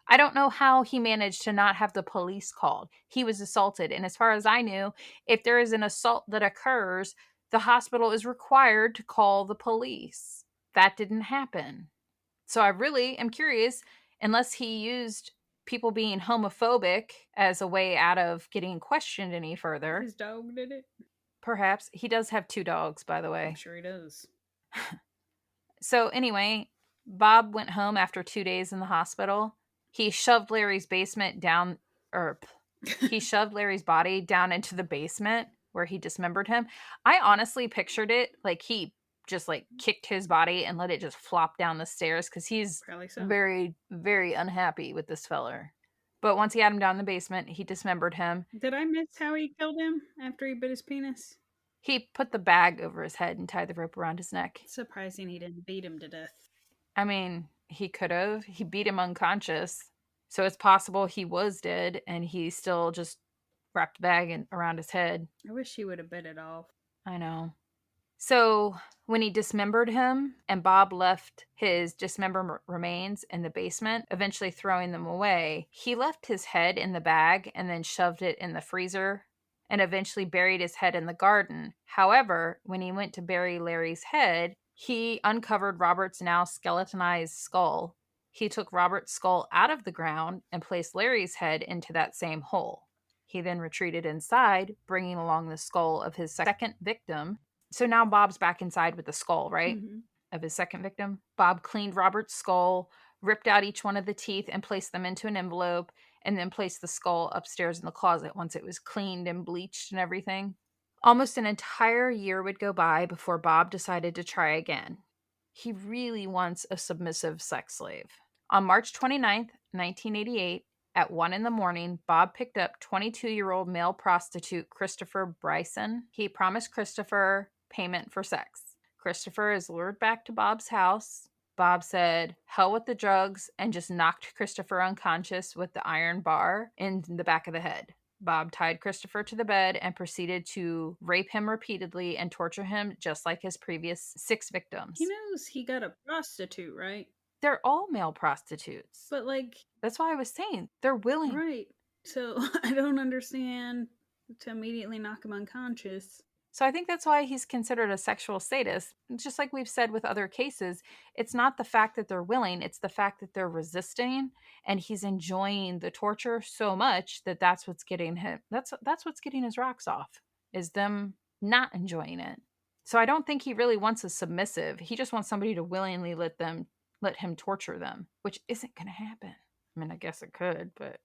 I don't know how he managed to not have the police called. He was assaulted. And as far as I knew, if there is an assault that occurs, the hospital is required to call the police. That didn't happen. So I really am curious, unless he used people being homophobic as a way out of getting questioned any further. His dog did it? Perhaps. He does have 2 dogs, by the way. I'm sure he does. So anyway, Bob went home after 2 days in the hospital. He shoved Larry's basement down, or he shoved Larry's body down into the basement where he dismembered him. I honestly pictured it like he just like kicked his body and let it just flop down the stairs because he's very, very unhappy with this feller. But once he had him down in the basement, he dismembered him. Did I miss how he killed him after he bit his penis? He put the bag over his head and tied the rope around his neck. It's surprising he didn't beat him to death. I mean, he could have. He beat him unconscious. So it's possible he was dead and he still just wrapped the bag around his head. I wish he would have bit it off. I know. So when he dismembered him and Bob left his dismembered remains in the basement, eventually throwing them away, he left his head in the bag and then shoved it in the freezer and eventually buried his head in the garden. However, when he went to bury Larry's head, he uncovered Robert's now skeletonized skull. He took Robert's skull out of the ground and placed Larry's head into that same hole. He then retreated inside, bringing along the skull of his second victim. So now Bob's back inside with the skull, right? Mm-hmm. Of his second victim. Bob cleaned Robert's skull, ripped out each one of the teeth, and placed them into an envelope, and then placed the skull upstairs in the closet once it was cleaned and bleached and everything. Almost an entire year would go by before Bob decided to try again. He really wants a submissive sex slave. On March 29th, 1988, at 1 in the morning, Bob picked up 22-year-old male prostitute Christopher Bryson. He promised Christopher payment for sex. Christopher is lured back to Bob's house. Bob said, hell with the drugs, and just knocked Christopher unconscious with the iron bar in the back of the head. Bob tied Christopher to the bed and proceeded to rape him repeatedly and torture him just like his previous 6 He victims. knows he got a prostitute, right? They're all male prostitutes. But, like, That's why I was saying they're willing. right. So I don't understand to immediately knock him unconscious. So I think that's why he's considered a sexual sadist. Just like we've said with other cases, it's not the fact that they're willing, it's the fact that they're resisting and he's enjoying the torture so much that that's what's getting him. That's what's getting his rocks off. Is them not enjoying it. So I don't think he really wants a submissive. He just wants somebody to willingly let him torture them, which isn't going to happen. I mean, I guess it could, but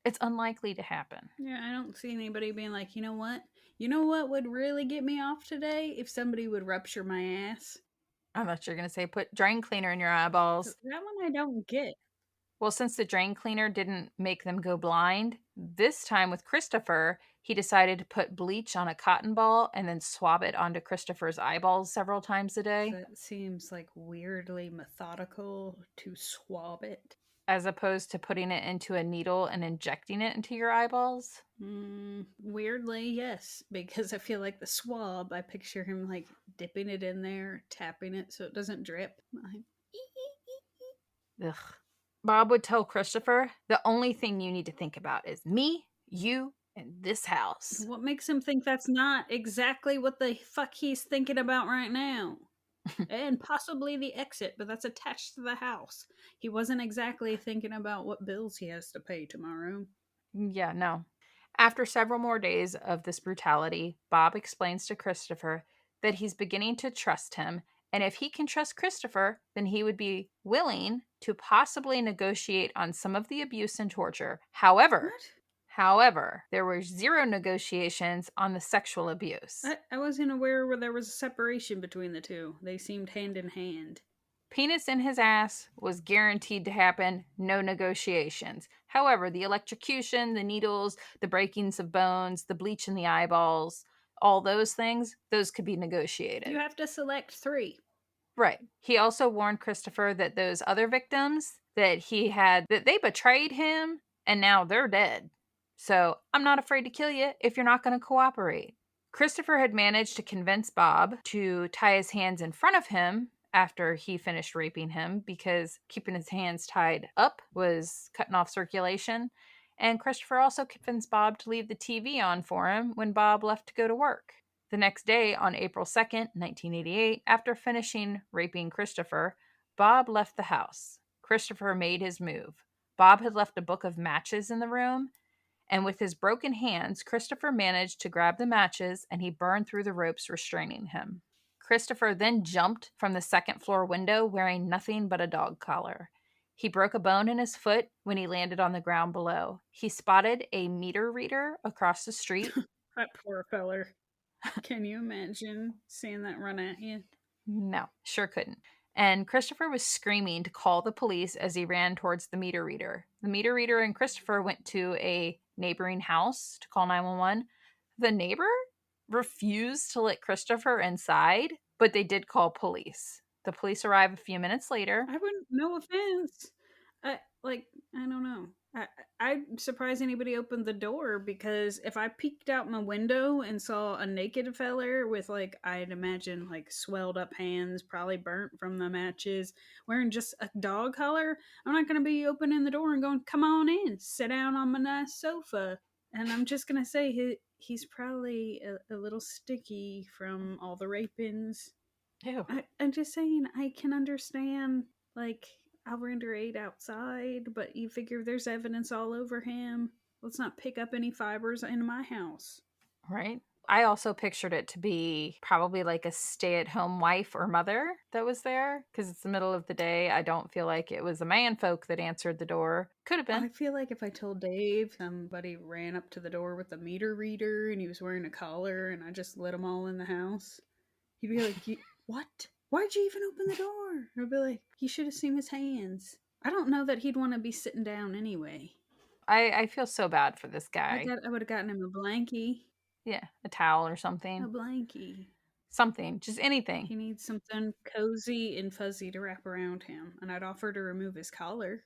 it's unlikely to happen. Yeah, I don't see anybody being like, you know what? You know what would really get me off today? If somebody would rupture my ass. I thought you were going to say put drain cleaner in your eyeballs. That one I don't get. Well, since the drain cleaner didn't make them go blind, this time with Christopher, he decided to put bleach on a cotton ball and then swab it onto Christopher's eyeballs several times a day, That seems like weirdly methodical to swab it. as opposed to putting it into a needle and injecting it into your eyeballs. Weirdly, yes, because I feel like the swab, I picture him like dipping it in there, tapping it so it doesn't drip. Ugh. Bob would tell Christopher, the only thing you need to think about is me, you, and this house. What makes him think that's not exactly what the fuck he's thinking about right now? And possibly the exit, but that's attached to the house. He wasn't exactly thinking about what bills he has to pay tomorrow. Yeah, no. After several more days of this brutality, Bob explains to Christopher that he's beginning to trust him, and if he can trust Christopher, then he would be willing to possibly negotiate on some of the abuse and torture. However, What? there were zero negotiations on the sexual abuse. I wasn't aware where there was a separation between the two. They seemed hand in hand. Penis in his ass was guaranteed to happen, no negotiations. However, the electrocution, the needles, the breakings of bones, the bleach in the eyeballs, all those things, those could be negotiated. You have to select 3. Right. He also warned Christopher that those other victims that he had, that they betrayed him and now they're dead. So I'm not afraid to kill you if you're not going to cooperate. Christopher had managed to convince Bob to tie his hands in front of him after he finished raping him because keeping his hands tied up was cutting off circulation. And Christopher also convinced Bob to leave the TV on for him when Bob left to go to work. The next day, on April 2nd, 1988, after finishing raping Christopher, Bob left the house. Christopher made his move. Bob had left a book of matches in the room, and with his broken hands, Christopher managed to grab the matches and he burned through the ropes restraining him. Christopher then jumped from the second floor window wearing nothing but a dog collar. He broke a bone in his foot when he landed on the ground below. He spotted a meter reader across the street. That poor feller. Can you imagine seeing that run at you? No, sure couldn't. And Christopher was screaming to call the police as he ran towards the meter reader. The meter reader and Christopher went to a neighboring house to call 911. The neighbor refused to let Christopher inside, but they did call police. The police arrived a few minutes later. I wouldn't, no offense. I don't know. I, I'm surprised anybody opened the door because if I peeked out my window and saw a naked feller with, like, I'd imagine, like, swelled up hands, probably burnt from the matches, wearing just a dog collar, I'm not going to be opening the door and going, come on in, sit down on my nice sofa. And I'm just going to say he's probably a little sticky from all the rapings. Ew. I'm just saying, I can understand, like, I'll render aid outside, but you figure there's evidence all over him. Let's not pick up any fibers in my house. Right? I also pictured it to be probably like a stay at home wife or mother that was there because it's the middle of the day. I don't feel like it was a man folk that answered the door. Could have been. I feel like if I told Dave somebody ran up to the door with a meter reader and he was wearing a collar and I just let them all in the house, he'd be like, what? Why'd you even open the door? I'd be like, he should have seen his hands. I don't know that he'd want to be sitting down anyway. I feel so bad for this guy. I would have gotten him a blankie. Yeah, a towel or A something. blankie. Something, just anything. He needs something cozy and fuzzy to wrap around him, and I'd offer to remove his collar.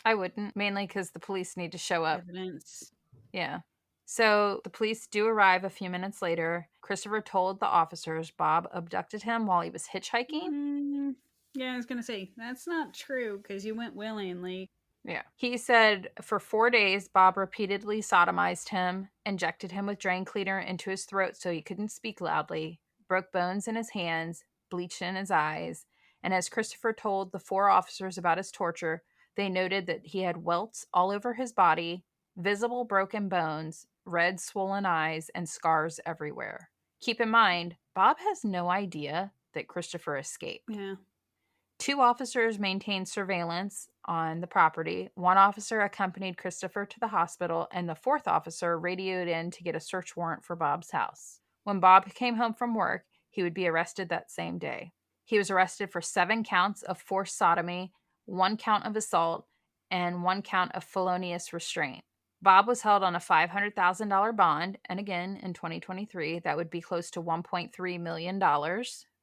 I wouldn't, mainly because the police need to show up. Evidence. Yeah. So the police do arrive a few minutes later. Christopher told the officers Bob abducted him while he was hitchhiking. Yeah, I was gonna say that's not true because you went willingly. Yeah. He said for 4 days, Bob repeatedly sodomized him, injected him with drain cleaner into his throat so he couldn't speak loudly, broke bones in his hands, bleached in his eyes. And as Christopher told the 4 officers about his torture, they noted that he had welts all over his body, visible broken bones, red swollen eyes, and scars everywhere. Keep in mind, Bob has no idea that Christopher escaped. Yeah. 2 officers maintained surveillance on the property. 1 officer accompanied Christopher to the hospital, and the 4th officer radioed in to get a search warrant for Bob's house. When Bob came home from work, he would be arrested that same day. He was arrested for 7 counts of forced sodomy, 1 count of assault, and 1 count of felonious restraint. Bob was held on a $500,000 bond, and again, in 2023, that would be close to $1.3 million.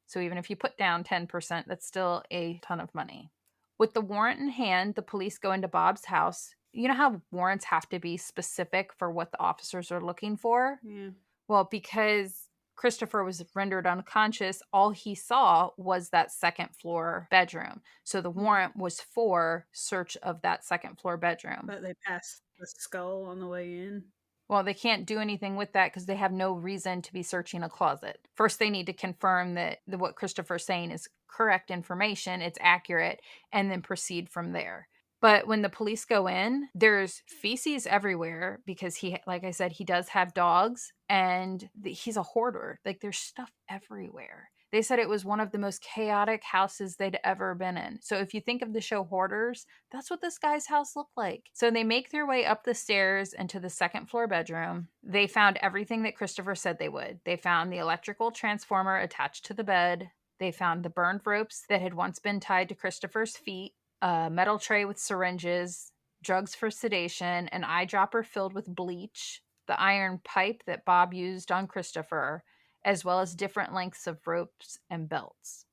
So even if you put down 10%, that's still a ton of money. With the warrant in hand, the police go into Bob's house. You know how warrants have to be specific for what the officers are looking for? Yeah. Well, because Christopher was rendered unconscious, all he saw was that second floor bedroom. So the warrant was for search of that second floor bedroom. But they passed the skull on the way in. Well, they can't do anything with that because they have no reason to be searching a closet. First, they need to confirm that what Christopher's saying is correct information, it's accurate, and then proceed from there. But when the police go in, there's feces everywhere because he, like I said, he does have dogs and he's a hoarder. Like there's stuff everywhere. They said it was one of the most chaotic houses they'd ever been in. So if you think of the show Hoarders, that's what this guy's house looked like. So they make their way up the stairs into the second floor bedroom. They found everything that Christopher said they would. They found the electrical transformer attached to the bed. They found the burned ropes that had once been tied to Christopher's feet, a metal tray with syringes, drugs for sedation, an eyedropper filled with bleach, the iron pipe that Bob used on Christopher, as well as different lengths of ropes and belts.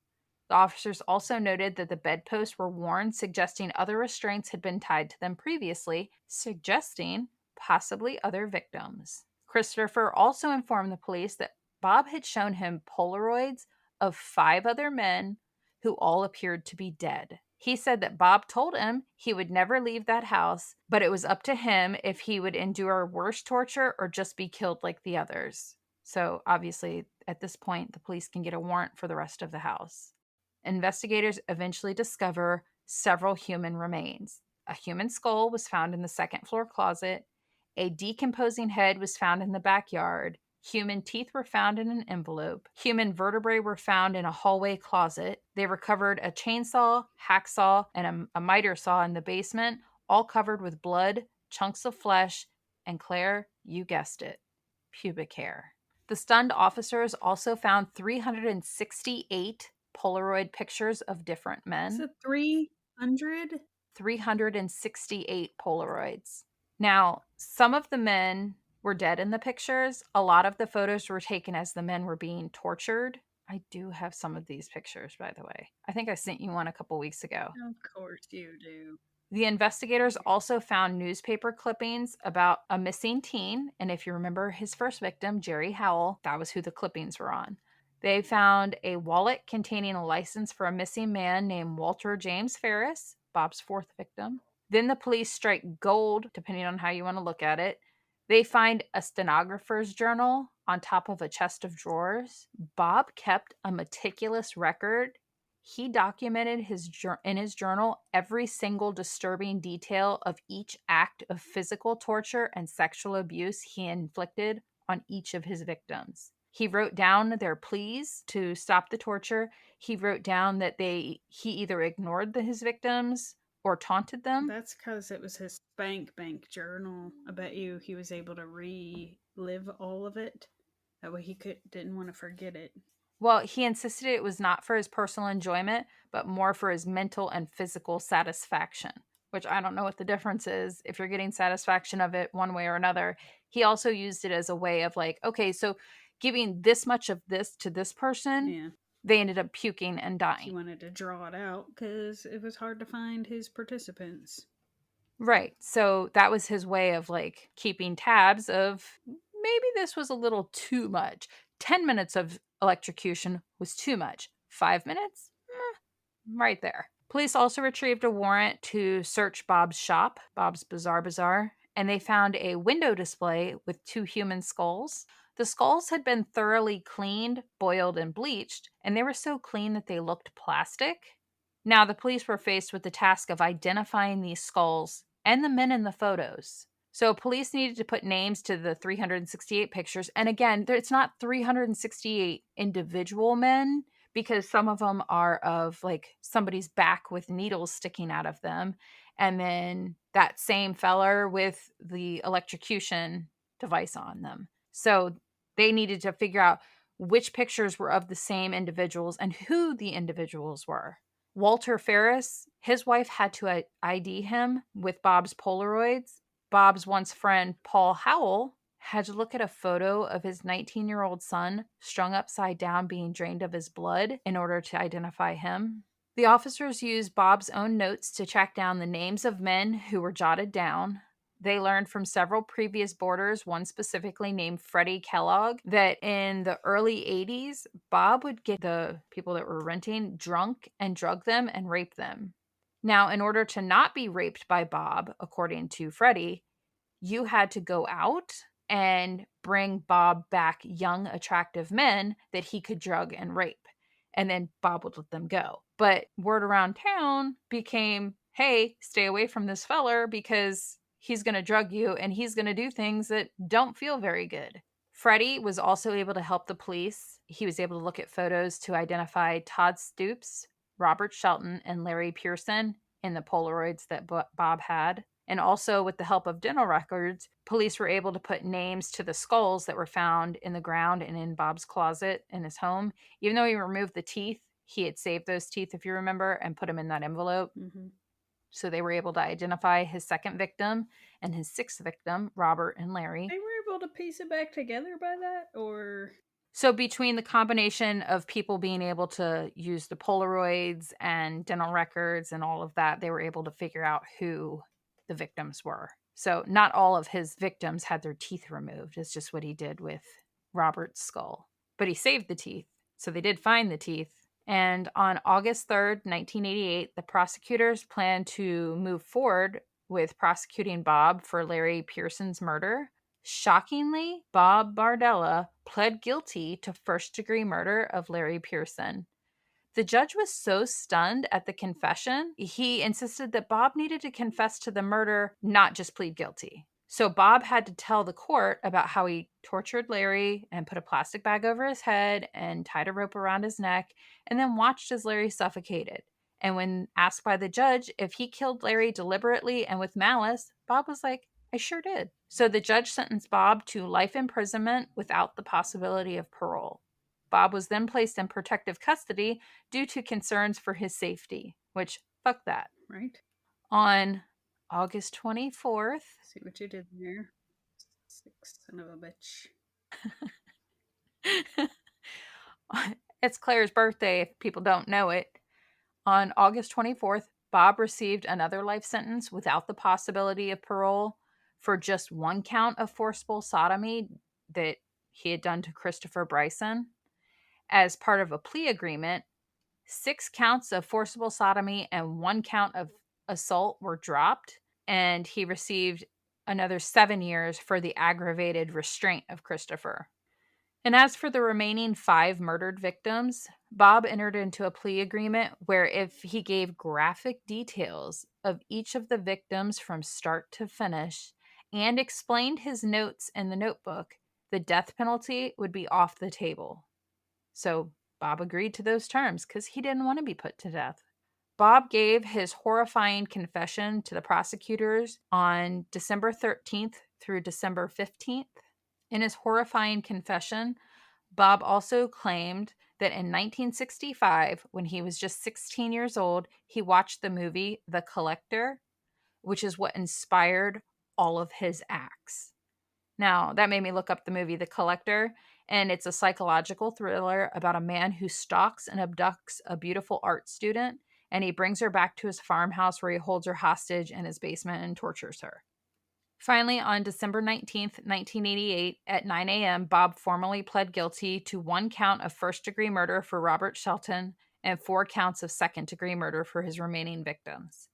The officers also noted that the bedposts were worn, suggesting other restraints had been tied to them previously, suggesting possibly other victims. Christopher also informed the police that Bob had shown him Polaroids of 5 other men who all appeared to be dead. He said that Bob told him he would never leave that house, but it was up to him if he would endure worse torture or just be killed like the others. So, obviously, at this point, the police can get a warrant for the rest of the house. Investigators eventually discover several human remains. A human skull was found in the second floor closet. A decomposing head was found in the backyard. Human teeth were found in an envelope. Human vertebrae were found in a hallway closet. They recovered a chainsaw, hacksaw, and a miter saw in the basement, all covered with blood, chunks of flesh, and Claire, you guessed it, pubic hair. The stunned officers also found 368 Polaroid pictures of different men. Is it 300? 368 Polaroids. Now, some of the men were dead in the pictures. A lot of the photos were taken as the men were being tortured. I do have some of these pictures, by the way. I think I sent you one a couple weeks ago. Of course you do. The investigators also found newspaper clippings about a missing teen, and if you remember his first victim, Jerry Howell, that was who the clippings were on. They found a wallet containing a license for a missing man named Walter James Ferris, Bob's fourth victim. Then the police strike gold, depending on how you want to look at it. They find a stenographer's journal on top of a chest of drawers. Bob kept a meticulous record. He documented in his journal every single disturbing detail of each act of physical torture and sexual abuse he inflicted on each of his victims. He wrote down their pleas to stop the torture. He wrote down that he either ignored his victims or taunted them. That's because it was his spank bank journal. I bet you he was able to relive all of it. That way he didn't want to forget it. Well, he insisted it was not for his personal enjoyment, but more for his mental and physical satisfaction, which I don't know what the difference is if you're getting satisfaction of it one way or another. He also used it as a way of like, okay, so giving this much of this to this person, Yeah. they ended up puking and He dying. wanted to draw it out because it was hard to find his participants. Right. So that was his way of like keeping tabs of maybe this was a little too much. 10 minutes of electrocution was too much. 5 minutes? Right there. Police also retrieved a warrant to search Bob's shop, Bob's Bazaar, and they found a window display with 2 human skulls. The skulls had been thoroughly cleaned, boiled, and bleached, and they were so clean that they looked plastic. Now, the police were faced with the task of identifying these skulls and the men in the photos. So, police needed to put names to the 368 pictures. And again, it's not 368 individual men because some of them are of like somebody's back with needles sticking out of them. And then that same feller with the electrocution device on them. So, they needed to figure out which pictures were of the same individuals and who the individuals were. Walter Ferris, his wife had to ID him with Bob's Polaroids. Bob's once friend, Paul Howell, had to look at a photo of his 19-year-old son strung upside down being drained of his blood in order to identify him. The officers used Bob's own notes to track down the names of men who were jotted down. They learned from several previous boarders, one specifically named Freddie Kellogg, that in the early 80s, Bob would get the people that were renting drunk and drug them and rape them. Now, in order to not be raped by Bob, according to Freddie, you had to go out and bring Bob back young, attractive men that he could drug and rape. And then Bob would let them go. But word around town became, hey, stay away from this feller because he's going to drug you and he's going to do things that don't feel very good. Freddie was also able to help the police. He was able to look at photos to identify Todd Stoops, Robert Shelton, and Larry Pearson in the Polaroids that Bob had. And also, with the help of dental records, police were able to put names to the skulls that were found in the ground and in Bob's closet in his home. Even though he removed the teeth, he had saved those teeth, if you remember, and put them in that envelope. Mm-hmm. So they were able to identify his second victim and his sixth victim, Robert and Larry. They were able to piece it back together by that, or So between the combination of people being able to use the Polaroids and dental records and all of that, they were able to figure out who the victims were. So not all of his victims had their teeth removed. It's just what he did with Robert's skull. But he saved the teeth. So they did find the teeth. And on August 3rd, 1988, the prosecutors planned to move forward with prosecuting Bob for Larry Pearson's murder. Shockingly, Bob Berdella pled guilty to first-degree murder of Larry Pearson. The judge was so stunned at the confession, he insisted that Bob needed to confess to the murder, not just plead guilty. So Bob had to tell the court about how he tortured Larry and put a plastic bag over his head and tied a rope around his neck and then watched as Larry suffocated. And when asked by the judge if he killed Larry deliberately and with malice, Bob was like, I sure did. So the judge sentenced Bob to life imprisonment without the possibility of parole. Bob was then placed in protective custody due to concerns for his safety, which, fuck that. right? On August 24th, See what you did there. Sick son of a bitch. it's Claire's birthday if people don't know it. On August 24th, Bob received another life sentence without the possibility of parole for just one count of forcible sodomy that he had done to Christopher Bryson. As part of a plea agreement, 6 counts of forcible sodomy and 1 count of assault were dropped, and he received another 7 years for the aggravated restraint of Christopher. And as for the remaining 5 murdered victims, Bob entered into a plea agreement where if he gave graphic details of each of the victims from start to finish and explained his notes in the notebook, the death penalty would be off the table. So Bob agreed to those terms because he didn't want to be put to death. Bob gave his horrifying confession to the prosecutors on December 13th through December 15th. In his horrifying confession, Bob also claimed that in 1965, when he was just 16 years old, he watched the movie The Collector, which is what inspired all of his acts. Now, that made me look up the movie The Collector, and it's a psychological thriller about a man who stalks and abducts a beautiful art student, and he brings her back to his farmhouse where he holds her hostage in his basement and tortures her. Finally, on December 19th, 1988, at 9 a.m., Bob formally pled guilty to 1 count of first-degree murder for Robert Shelton and 4 counts of second-degree murder for his remaining victims.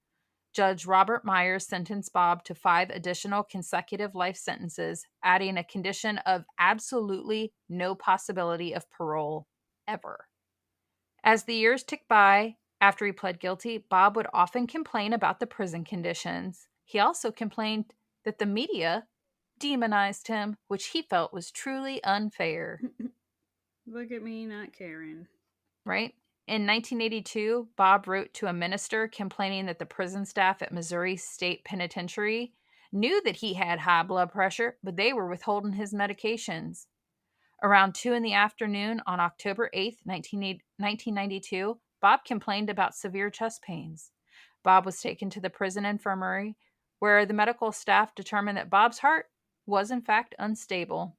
Judge Robert Myers sentenced Bob to 5 additional consecutive life sentences, adding a condition of absolutely no possibility of parole ever. As the years ticked by, after he pled guilty, Bob would often complain about the prison conditions. He also complained that the media demonized him, which he felt was truly unfair. Look at me not caring. Right? In 1982, Bob wrote to a minister complaining that the prison staff at Missouri State Penitentiary knew that he had high blood pressure, but they were withholding his medications. Around 2 in the afternoon on October 8th, 1992, Bob complained about severe chest pains. Bob was taken to the prison infirmary, where the medical staff determined that Bob's heart was in fact unstable.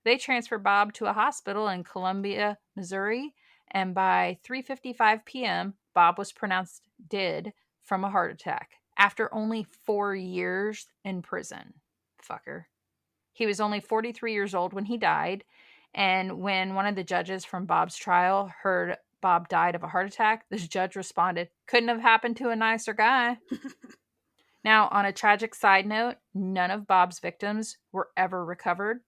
They transferred Bob to a hospital in Columbia, Missouri, and by 3:55 p.m., Bob was pronounced dead from a heart attack after only 4 years in prison. Fucker. He was only 43 years old when he died, and when one of the judges from Bob's trial heard Bob died of a heart attack, this judge responded, "Couldn't have happened to a nicer guy." Now, on a tragic side note, none of Bob's victims were ever recovered,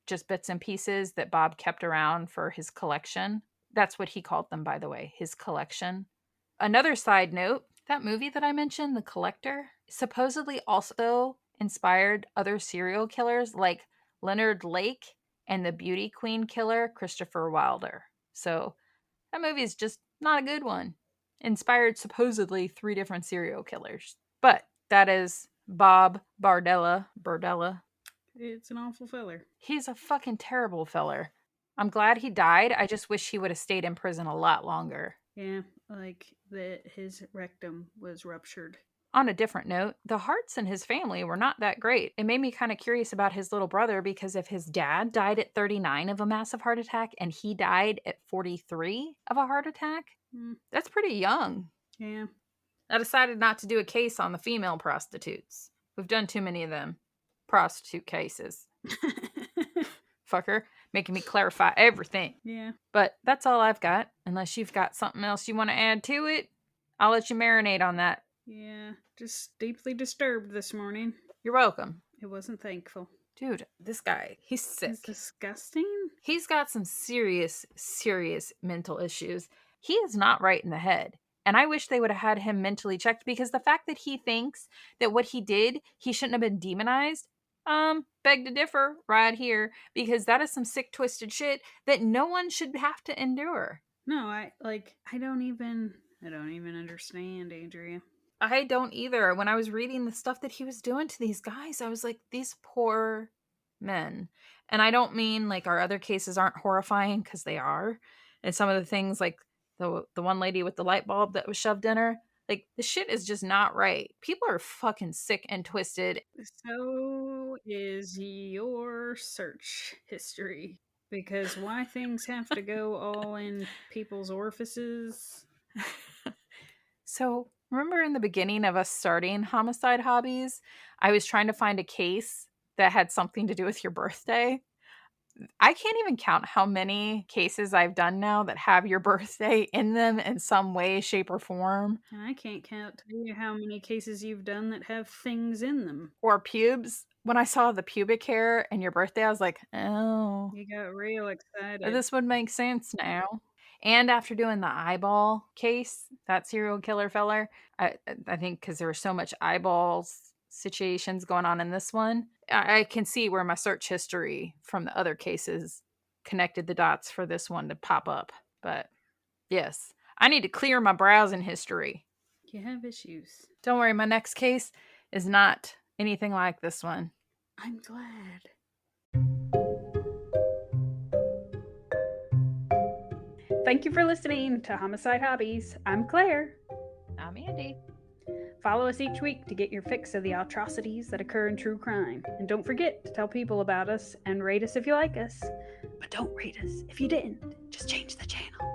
just bits and pieces that Bob kept around for his collection. That's what he called them, by the way, his collection. Another side note, that movie that I mentioned, The Collector, supposedly also inspired other serial killers like Leonard Lake and the beauty queen killer Christopher Wilder. So that movie is just not a good one. Inspired supposedly 3 different serial killers. But that is Bob Berdella. It's an awful feller. He's a fucking terrible feller. I'm glad he died. I just wish he would have stayed in prison a lot longer. Yeah, like that his rectum was ruptured. On a different note, the Harts and his family were not that great. It made me kind of curious about his little brother because if his dad died at 39 of a massive heart attack and he died at 43 of a heart attack, that's pretty young. Yeah. I decided not to do a case on the female prostitutes. We've done too many of them. Prostitute cases. Fucker, making me clarify everything. Yeah. But that's all I've got. Unless you've got something else you want to add to it, I'll let you marinate on that. Yeah, just deeply disturbed this morning. You're welcome. It wasn't thankful. Dude, this guy, he's sick. It's disgusting. He's got some serious, serious mental issues. He is not right in the head. And I wish they would have had him mentally checked because the fact that he thinks that what he did, he shouldn't have been demonized, beg to differ right here because that is some sick, twisted shit that no one should have to endure. No, I don't even understand, Andrea. I don't either. When I was reading the stuff that he was doing to these guys, I was like, these poor men. And I don't mean like our other cases aren't horrifying because they are. And some of the things like the one lady with the light bulb that was shoved in her, like the shit is just not right. People are fucking sick and twisted. So is your search history. Because why things have to go all in people's orifices. So Remember in the beginning of us starting Homicide Hobbies, I was trying to find a case that had something to do with your birthday. I can't even count how many cases I've done now that have your birthday in them in some way, shape, or form. And I can't tell you how many cases you've done that have things in them. Or pubes. When I saw the pubic hair and your birthday, I was like, oh, You got real excited. this would make sense now. And after doing the eyeball case, that serial killer feller, I think because there was so much eyeballs situations going on in this one, I can see where my search history from the other cases connected the dots for this one to pop up. But yes, I need to clear my browsing history. You have issues. Don't worry, my next case is not anything like this one. I'm glad. Thank you for listening to Homicide Hobbies. I'm Claire. I'm Andy. Follow us each week to get your fix of the atrocities that occur in true crime. And don't forget to tell people about us and rate us if you like us. But don't rate us if you didn't. Just change the channel.